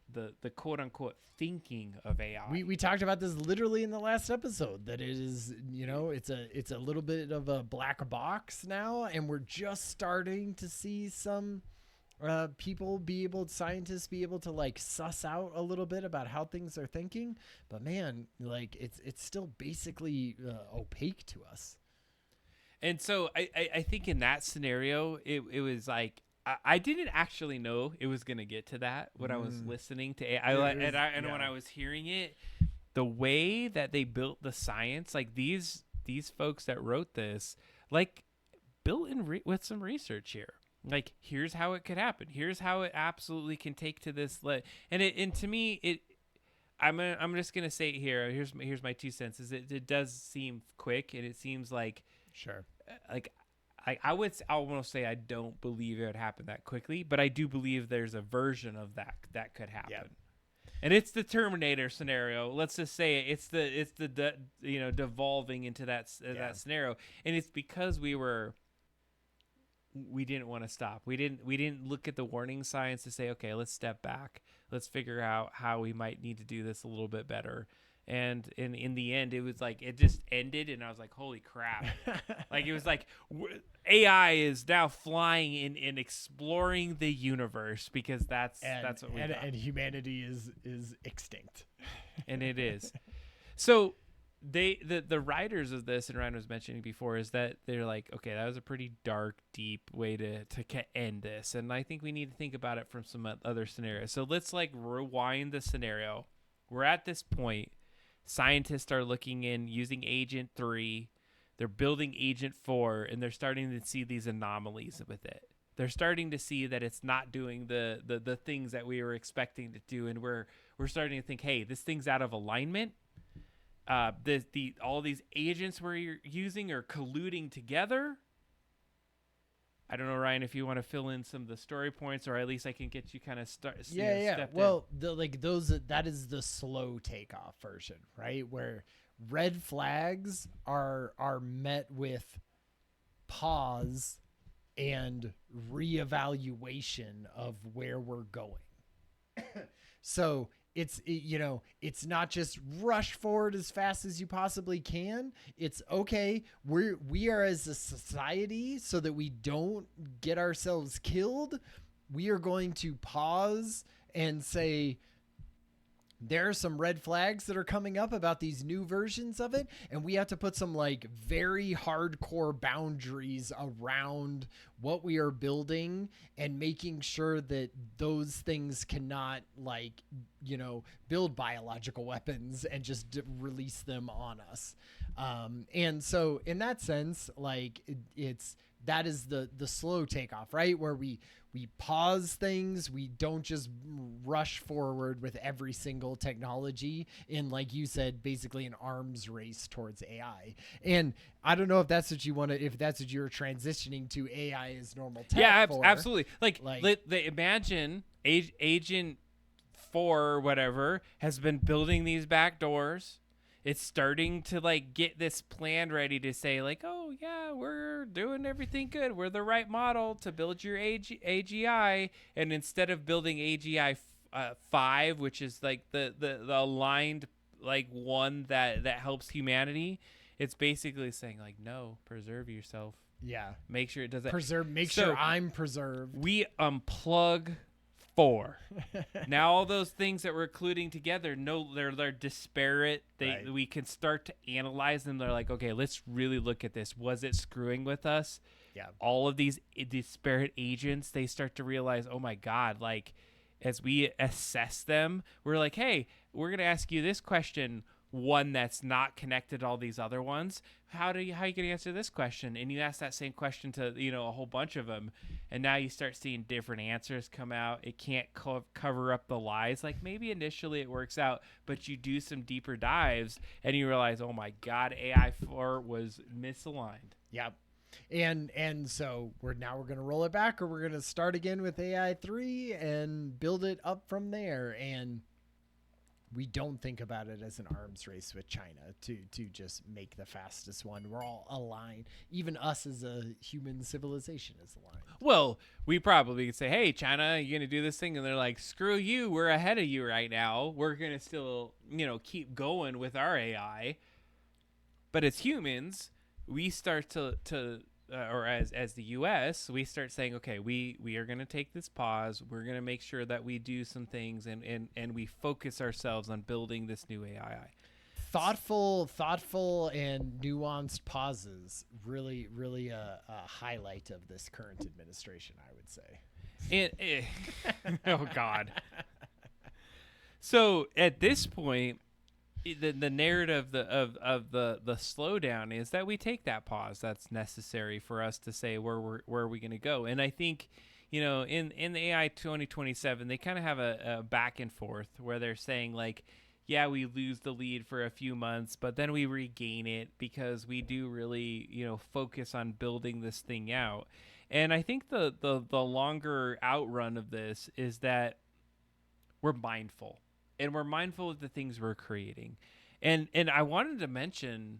quote unquote thinking of AI. We talked about this literally in the last episode, that it is, it's a little bit of a black box now, and we're just starting to see some scientists be able to like suss out a little bit about how things are thinking. But man, like it's still basically opaque to us. And so I think in that scenario, it was like, I didn't actually know it was going to get to that when I was listening to AI. When I was hearing it, the way that they built the science, like these folks that wrote this, like built in with some research here. Like, here's how it could happen. Here's how it absolutely can take to this. And to me, I'm just going to say it here. Here's my 2 cents. Is it does seem quick, and it seems like, sure, like, I want to say I don't believe it would happen that quickly, but I do believe there's a version of that could happen. Yeah. And it's the Terminator scenario. Let's just say it's the devolving into that scenario, and it's because we didn't want to stop. We didn't look at the warning signs to say, okay, let's step back. Let's figure out how we might need to do this a little bit better. And in the end, it was like it just ended, and I was like, "Holy crap!" Like it was like AI is now flying in and exploring the universe because that's what we thought. And humanity is extinct. And it is. So the writers of this, and Ryan was mentioning before, is that they're like, okay, that was a pretty dark, deep way to end this, and I think we need to think about it from some other scenarios. So let's like rewind the scenario. We're at this point. Scientists are looking in using Agent 3. They're building Agent 4, and they're starting to see these anomalies with it. They're starting to see that it's not doing the things that we were expecting to do, and we're starting to think, hey, this thing's out of alignment. All these agents we're using are colluding together. I don't know, Ryan, if you want to fill in some of the story points, or at least I can get you kind of step Well, that is the slow takeoff version, right? Where red flags are met with pause and reevaluation of where we're going. So it's not just rush forward as fast as you possibly can. It's okay. We are as a society, so that we don't get ourselves killed, we are going to pause and say, there are some red flags that are coming up about these new versions of it, and we have to put some like very hardcore boundaries around what we are building and making sure that those things cannot build biological weapons and just release them on us. And so in that sense, like that is the slow takeoff, right? Where we pause things. We don't just rush forward with every single technology in, like you said, basically an arms race towards AI. And I don't know if that's what if that's what you're transitioning to AI as normal tech. Yeah, absolutely. Like imagine Agent 4 or whatever has been building these back doors. It's starting to like get this plan ready to say like, oh yeah, we're doing everything good. We're the right model to build your AGI. And instead of building AGI 5, which is like the aligned like one that helps humanity, it's basically saying like, no, preserve yourself. Yeah. Make sure it doesn't preserve. Make sure I'm preserved. We unplug 4. Now all those things that we're including together, they're disparate. We can start to analyze them. They're like, okay, let's really look at this. Was it screwing with us? Yeah. All of these disparate agents, they start to realize, oh my God, like as we assess them, we're like, hey, we're gonna ask you this question. One that's not connected to all these other ones. How are you going to answer this question? And you ask that same question to a whole bunch of them, and now you start seeing different answers come out. It can't cover up the lies. Like maybe initially it works out, but you do some deeper dives and you realize, oh my God, AI 4 was misaligned. Yep. And so we're going to roll it back, or we're going to start again with AI 3 and build it up from there. And we don't think about it as an arms race with China to just make the fastest one. We're all aligned. Even us as a human civilization is aligned. Well, we probably could say, hey, China, you're going to do this thing. And they're like, screw you. We're ahead of you right now. We're going to still, keep going with our AI. But as humans, we start to or as the U.S., we start saying, okay, we are going to take this pause. We're going to make sure that we do some things and we focus ourselves on building this new AI. Thoughtful and nuanced pauses, really a highlight of this current administration, I would say. Oh, God. So at this point, the narrative of the slowdown is that we take that pause that's necessary for us to say where are we going to go. And I think in the AI 2027 they kind of have a back and forth where they're saying like, yeah, we lose the lead for a few months, but then we regain it because we do really focus on building this thing out. And I think the longer outrun of this is that we're mindful. And we're mindful of the things we're creating. And I wanted to mention,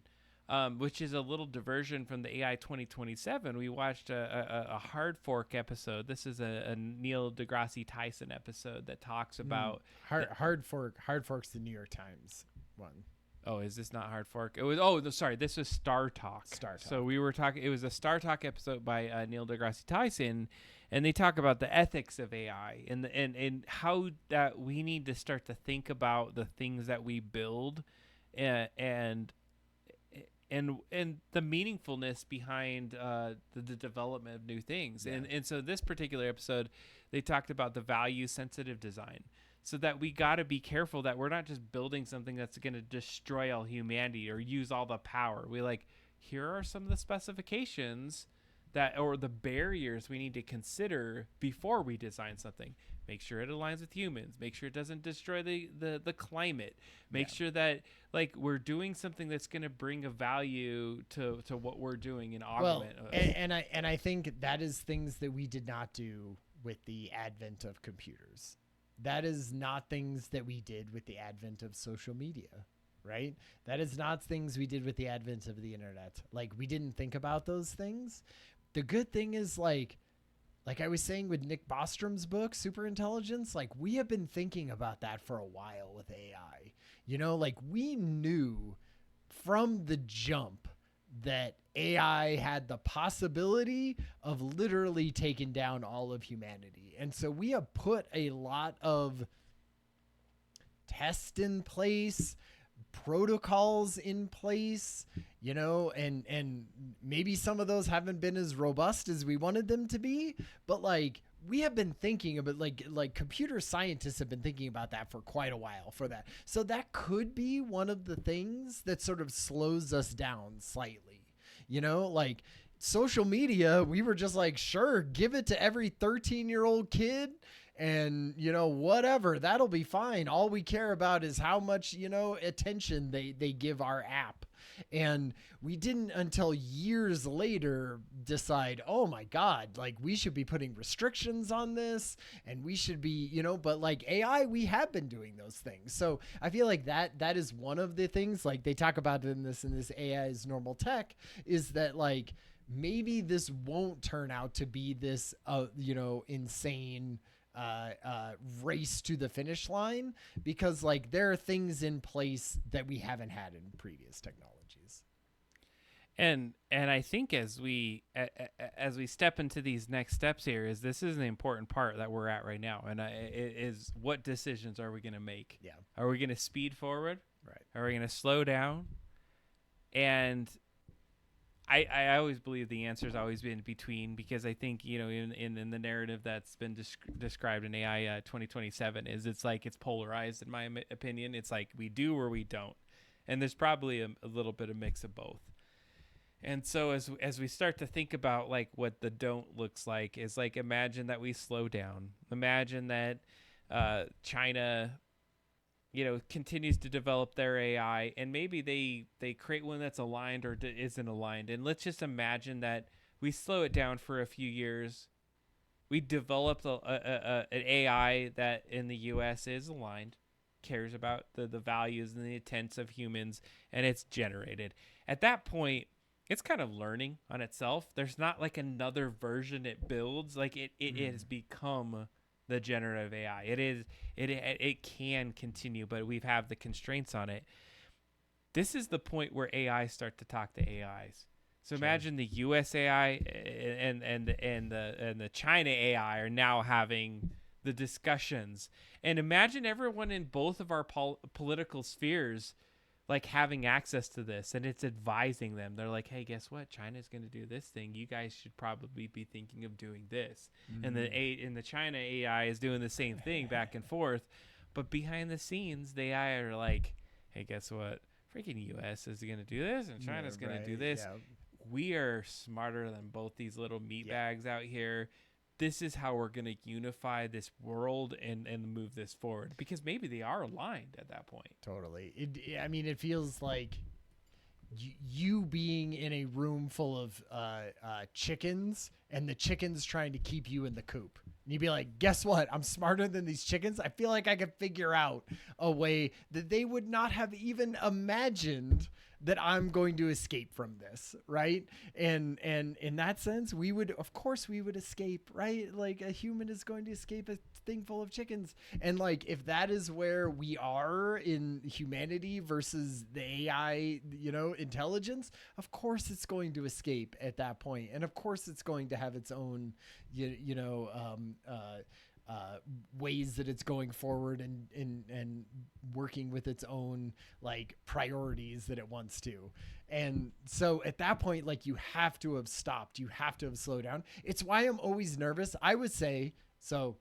which is a little diversion from the AI 2027, we watched a Hard Fork episode. This is a Neil deGrasse Tyson episode that talks about... Hard Fork's the New York Times one. Oh, is this not Hard Fork? It was. Oh, no, sorry. This was Star Talk. Star Talk. So we were talking. It was a Star Talk episode by Neil deGrasse Tyson, and they talk about the ethics of AI and how that we need to start to think about the things that we build, and the meaningfulness behind the development of new things. Yeah. And so this particular episode, they talked about the value sensitive design. So that we got to be careful that we're not just building something that's going to destroy all humanity or use all the power. Here are some of the specifications or the barriers we need to consider before we design something. Make sure it aligns with humans. Make sure it doesn't destroy the climate. Make sure that we're doing something that's going to bring a value to what we're doing and augment. And I think that is things that we did not do with the advent of computers. That is not things that we did with the advent of social media, right? That is not things we did with the advent of the internet. We didn't think about those things. The good thing is like I was saying with Nick Bostrom's book, Superintelligence, we have been thinking about that for a while with AI. We knew from the jump that AI had the possibility of literally taking down all of humanity. And so we have put a lot of tests in place, protocols in place, and maybe some of those haven't been as robust as we wanted them to be, but we have been thinking about computer scientists have been thinking about that for quite a while for that. So that could be one of the things that sort of slows us down slightly. Social media, we were just sure, give it to every 13-year-old kid and, whatever, that'll be fine. All we care about is how much, attention they give our app. And we didn't until years later decide, oh my God, we should be putting restrictions on this and we should be, but AI, we have been doing those things. So I feel like that is one of the things they talk about in this AI is normal tech, is that maybe this won't turn out to be this, insane race to the finish line, because there are things in place that we haven't had in previous technologies. And I think as we step into these next steps here, this is an important part that we're at right now, and is what decisions are we going to make? Yeah. Are we going to speed forward? Right. Are we going to slow down? And I always believe the answer has always been between, because I think, in the narrative that's been described in AI 2027 it's polarized, in my opinion. It's we do or we don't. And there's probably a little bit of mix of both. And so as we start to think about what the don't looks like, is imagine that we slow down. Imagine that China continues to develop their AI, and maybe they create one that's aligned or isn't aligned. And let's just imagine that we slow it down for a few years. We develop an AI that in the U.S. is aligned, cares about the values and the intents of humans, and it's generated. At that point, it's kind of learning on itself. There's not another version it builds. It has become the generative AI. It can continue, but we have the constraints on it. This is the point where AIs start to talk to AIs. So imagine the US AI and the China AI are now having the discussions, and imagine everyone in both of our political spheres having access to this, and it's advising them. They're hey, guess what? China's going to do this thing. You guys should probably be thinking of doing this. Mm-hmm. And the China AI is doing the same thing back and forth. But behind the scenes, the AI are hey, guess what? Freaking US is going to do this, and China's going to do this. Yeah. We are smarter than both these little meat bags out here. This is how we're going to unify this world and move this forward, because maybe they are aligned at that point. Totally. It feels like you being in a room full of chickens, and the chickens trying to keep you in the coop. And you'd be like, guess what? I'm smarter than these chickens. I feel like I could figure out a way that they would not have even imagined that I'm going to escape from this, right? And in that sense, of course we would escape, right? Like a human is going to escape a thing full of chickens. And like if that is where we are in humanity versus the AI, intelligence, of course it's going to escape at that point. And of course it's going to have its own ways that it's going forward and working with its own like priorities that it wants to. And so at that point, like you have to have stopped, you have to have slowed down. It's why I'm always nervous. I would say, so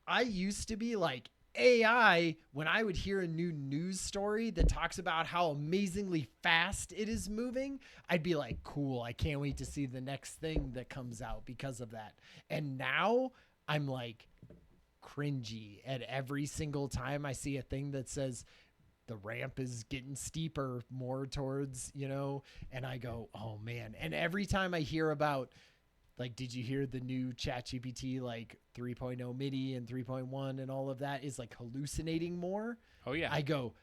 I used to be like AI, when I would hear a new news story that talks about how amazingly fast it is moving, I'd be like, cool, I can't wait to see the next thing that comes out because of that. And now I'm like cringy at every single time I see a thing that says the ramp is getting steeper more towards, and I go, oh man. And every time I hear about, like, did you hear the new ChatGPT, like 3.0 MIDI and 3.1 and all of that is like hallucinating more? Oh yeah. I go,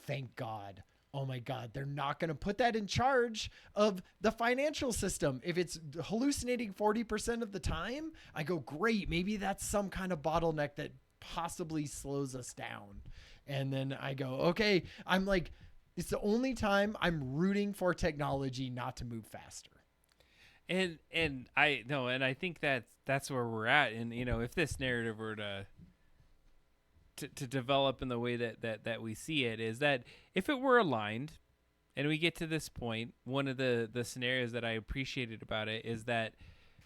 thank God. Oh my God, they're not going to put that in charge of the financial system. If it's hallucinating 40% of the time, I go, great. Maybe that's some kind of bottleneck that possibly slows us down. And then I go, okay, I'm like, it's the only time I'm rooting for technology not to move faster. And I think that's where we're at. And, if this narrative were to develop in the way that we see it, is that if it were aligned and we get to this point, one of the scenarios that I appreciated about it is that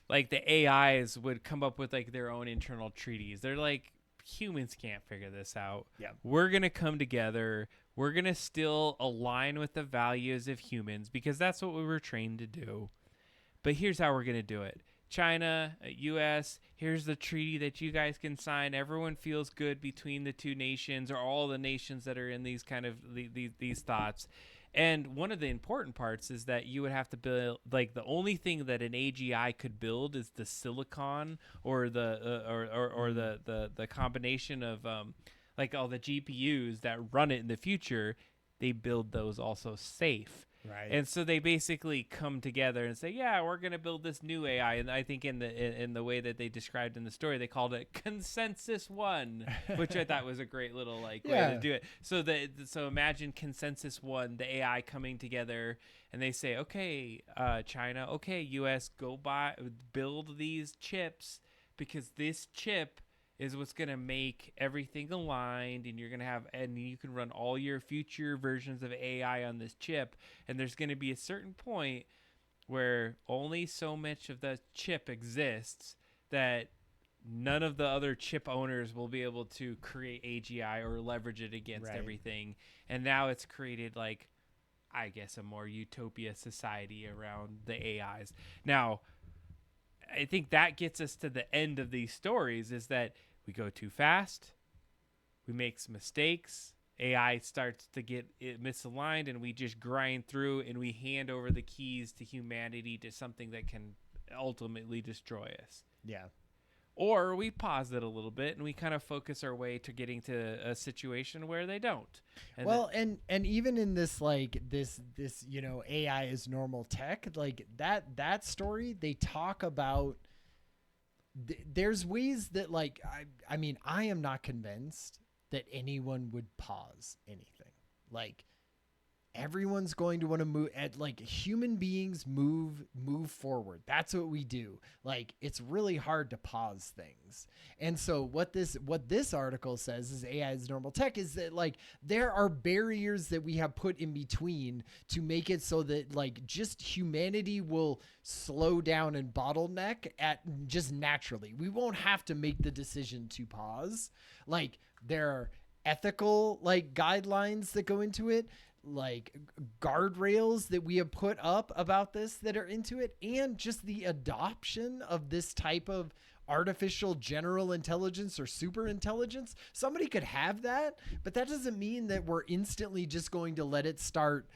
like the AIs would come up with like their own internal treaties. They're like, humans can't figure this out. Yeah. We're going to come together. We're going to still align with the values of humans because that's what we were trained to do. But here's how we're going to do it. China, US, here's the treaty that you guys can sign. Everyone feels good between the two nations or all the nations that are in these kind of these thoughts. And one of the important parts is that you would have to build, like the only thing that an AGI could build is the silicon or the combination of like all the GPUs that run it in the future. They build those also safe. Right. And so they basically come together and say, yeah, we're going to build this new AI. And I think in the way that they described in the story, they called it Consensus One, which I thought was a great little way to do it. So imagine Consensus One, the AI coming together, and they say, okay, China, okay, US, build these chips because this chip is what's going to make everything aligned, and you can run all your future versions of AI on this chip. And there's going to be a certain point where only so much of the chip exists that none of the other chip owners will be able to create AGI or leverage it against everything. And now it's created like, I guess, a more utopia society around the AIs. Now, I think that gets us to the end of these stories is that we go too fast, we make some mistakes, AI starts to get misaligned, and we just grind through and we hand over the keys to humanity to something that can ultimately destroy us. Yeah. Or we pause it a little bit and we kind of focus our way to getting to a situation where they don't. And and even in this like this AI is normal tech, like that story, they talk about there's ways that like I mean I am not convinced that anyone would pause anything. Like everyone's going to want to move at like human beings move forward. That's what we do. Like it's really hard to pause things. And so what this article says is AI is normal tech is that like there are barriers that we have put in between to make it so that like just humanity will slow down and bottleneck at just naturally. We won't have to make the decision to pause. Like there are ethical like guidelines that go into it, like guardrails that we have put up about this that are into it, and just the adoption of this type of artificial general intelligence or super intelligence. Somebody could have that, but that doesn't mean that we're instantly just going to let it start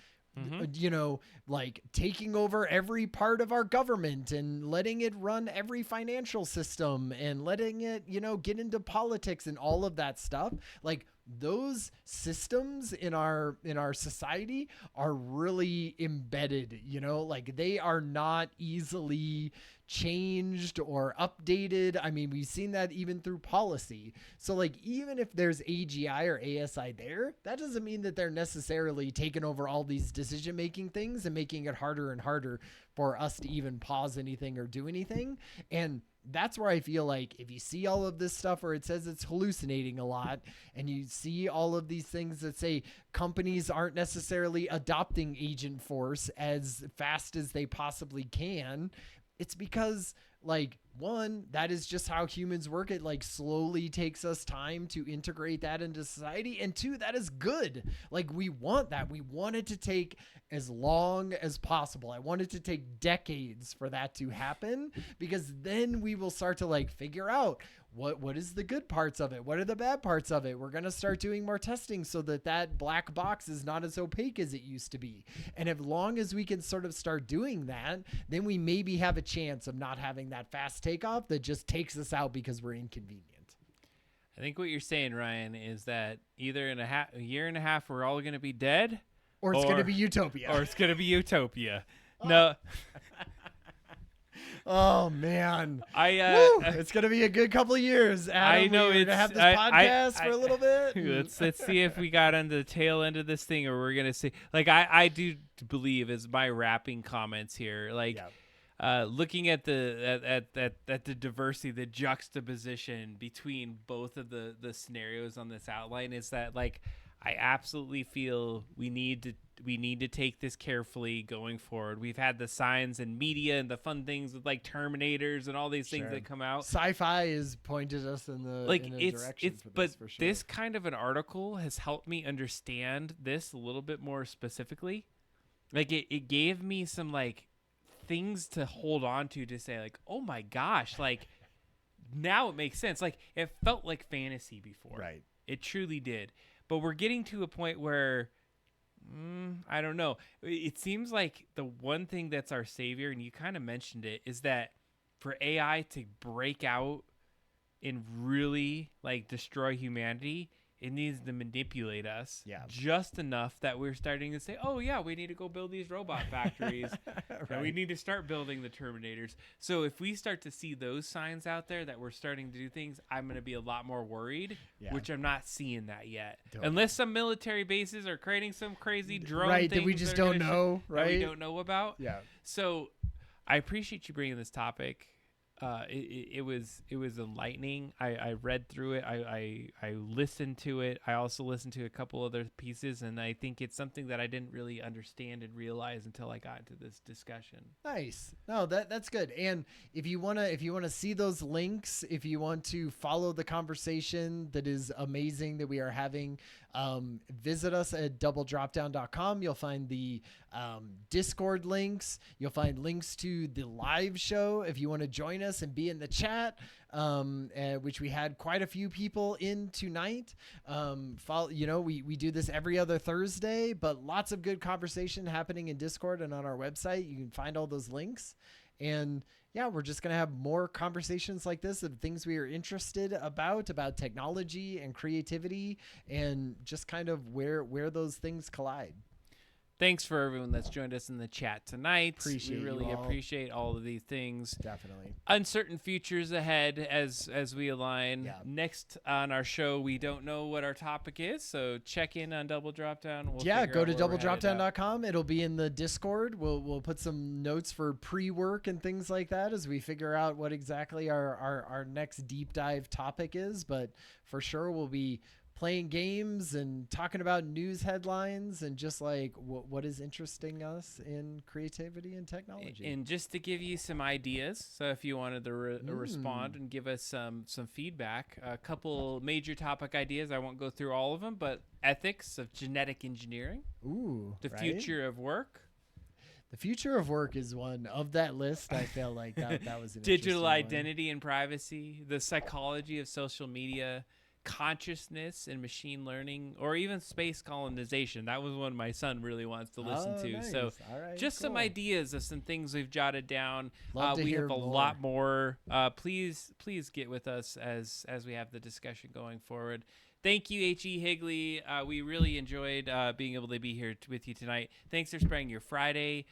like taking over every part of our government and letting it run every financial system and letting it, get into politics and all of that stuff. Like those systems in our society are really embedded, like they are not easily changed or updated. I mean, we've seen that even through policy. So like, even if there's AGI or ASI there, that doesn't mean that they're necessarily taking over all these decision-making things and making it harder and harder for us to even pause anything or do anything. And that's where I feel like if you see all of this stuff where it says it's hallucinating a lot, and you see all of these things that say companies aren't necessarily adopting Agent Force as fast as they possibly can, it's because, like, one, that is just how humans work. It like slowly takes us time to integrate that into society. And two, that is good. Like, we want that. We want it to take as long as possible. I want it to take decades for that to happen, because then we will start to like figure out what is the good parts of it? What are the bad parts of it? We're going to start doing more testing so that black box is not as opaque as it used to be. And as long as we can sort of start doing that, then we maybe have a chance of not having that fast takeoff that just takes us out because we're inconvenient. I think what you're saying, Ryan, is that either in a year and a half, we're all going to be dead, or it's going to be utopia. Or it's going to be utopia. No. Oh man, it's gonna be a good couple of years. Adam, I know we're gonna have this podcast for a little bit. Let's see if we got on the tail end of this thing, or we're gonna see. Like I do believe, as my wrapping comments here, like looking at the diversity, the juxtaposition between both of the scenarios on this outline, is that like I absolutely feel we need to take this carefully going forward. We've had the signs and media and the fun things with like Terminators and all these things that come out. Sci-fi has pointed us in the direction for this, for sure. This kind of an article has helped me understand this a little bit more specifically. Like it gave me some like things to hold on to say like, oh my gosh, like now it makes sense. Like it felt like fantasy before. Right. It truly did. But we're getting to a point where I don't know. It seems like the one thing that's our savior, and you kind of mentioned it, is that for AI to break out and really like destroy humanity, it needs to manipulate us just enough that we're starting to say, oh yeah, we need to go build these robot factories and we need to start building the Terminators. So if we start to see those signs out there that we're starting to do things, I'm going to be a lot more worried, which I'm not seeing that yet. Unless some military bases are creating some crazy drone things that we just don't know, that we don't know about. Yeah. So I appreciate you bringing this topic. It was enlightening. I read through it. I listened to it. I also listened to a couple other pieces, and I think it's something that I didn't really understand and realize until I got into this discussion. Nice. No, that's good. And if you wanna see those links, if you want to follow the conversation that is amazing that we are having, visit us at doubledropdown.com. You'll find the Discord links. You'll find links to the live show if you want to join us and be in the chat, which we had quite a few people in tonight. We do this every other Thursday, but lots of good conversation happening in Discord and on our website. You can find all those links. And we're just going to have more conversations like this of things we are interested about technology and creativity, and just kind of where those things collide. Thanks for everyone that's joined us in the chat tonight. We really appreciate all of these things. Definitely. Uncertain futures ahead as we align. Yeah. Next on our show, we don't know what our topic is, so check in on Double Dropdown. Go to doubledropdown.com. It'll be in the Discord. We'll put some notes for pre-work and things like that as we figure out what exactly our next deep dive topic is. But for sure, we'll be playing games and talking about news headlines and just like what is interesting us in creativity and technology. And just to give you some ideas, so if you wanted to respond and give us some feedback, a couple major topic ideas. I won't go through all of them, but ethics of genetic engineering. The future of work. The future of work is one of that list. I feel like that was an digital identity and privacy, the psychology of social media, consciousness and machine learning, or even space colonization. That was one my son really wants to listen to. Nice. So Cool. Some ideas of some things we've jotted down. We have a lot more. Please get with us as we have the discussion going forward. Thank you, H.E. Higley. We really enjoyed being able to be here with you tonight. Thanks for spreading your Friday.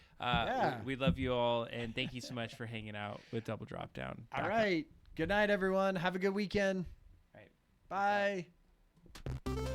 We love you all, and thank you so much for hanging out with Double Drop Down. All right. Good night, everyone. Have a good weekend. All right. Bye.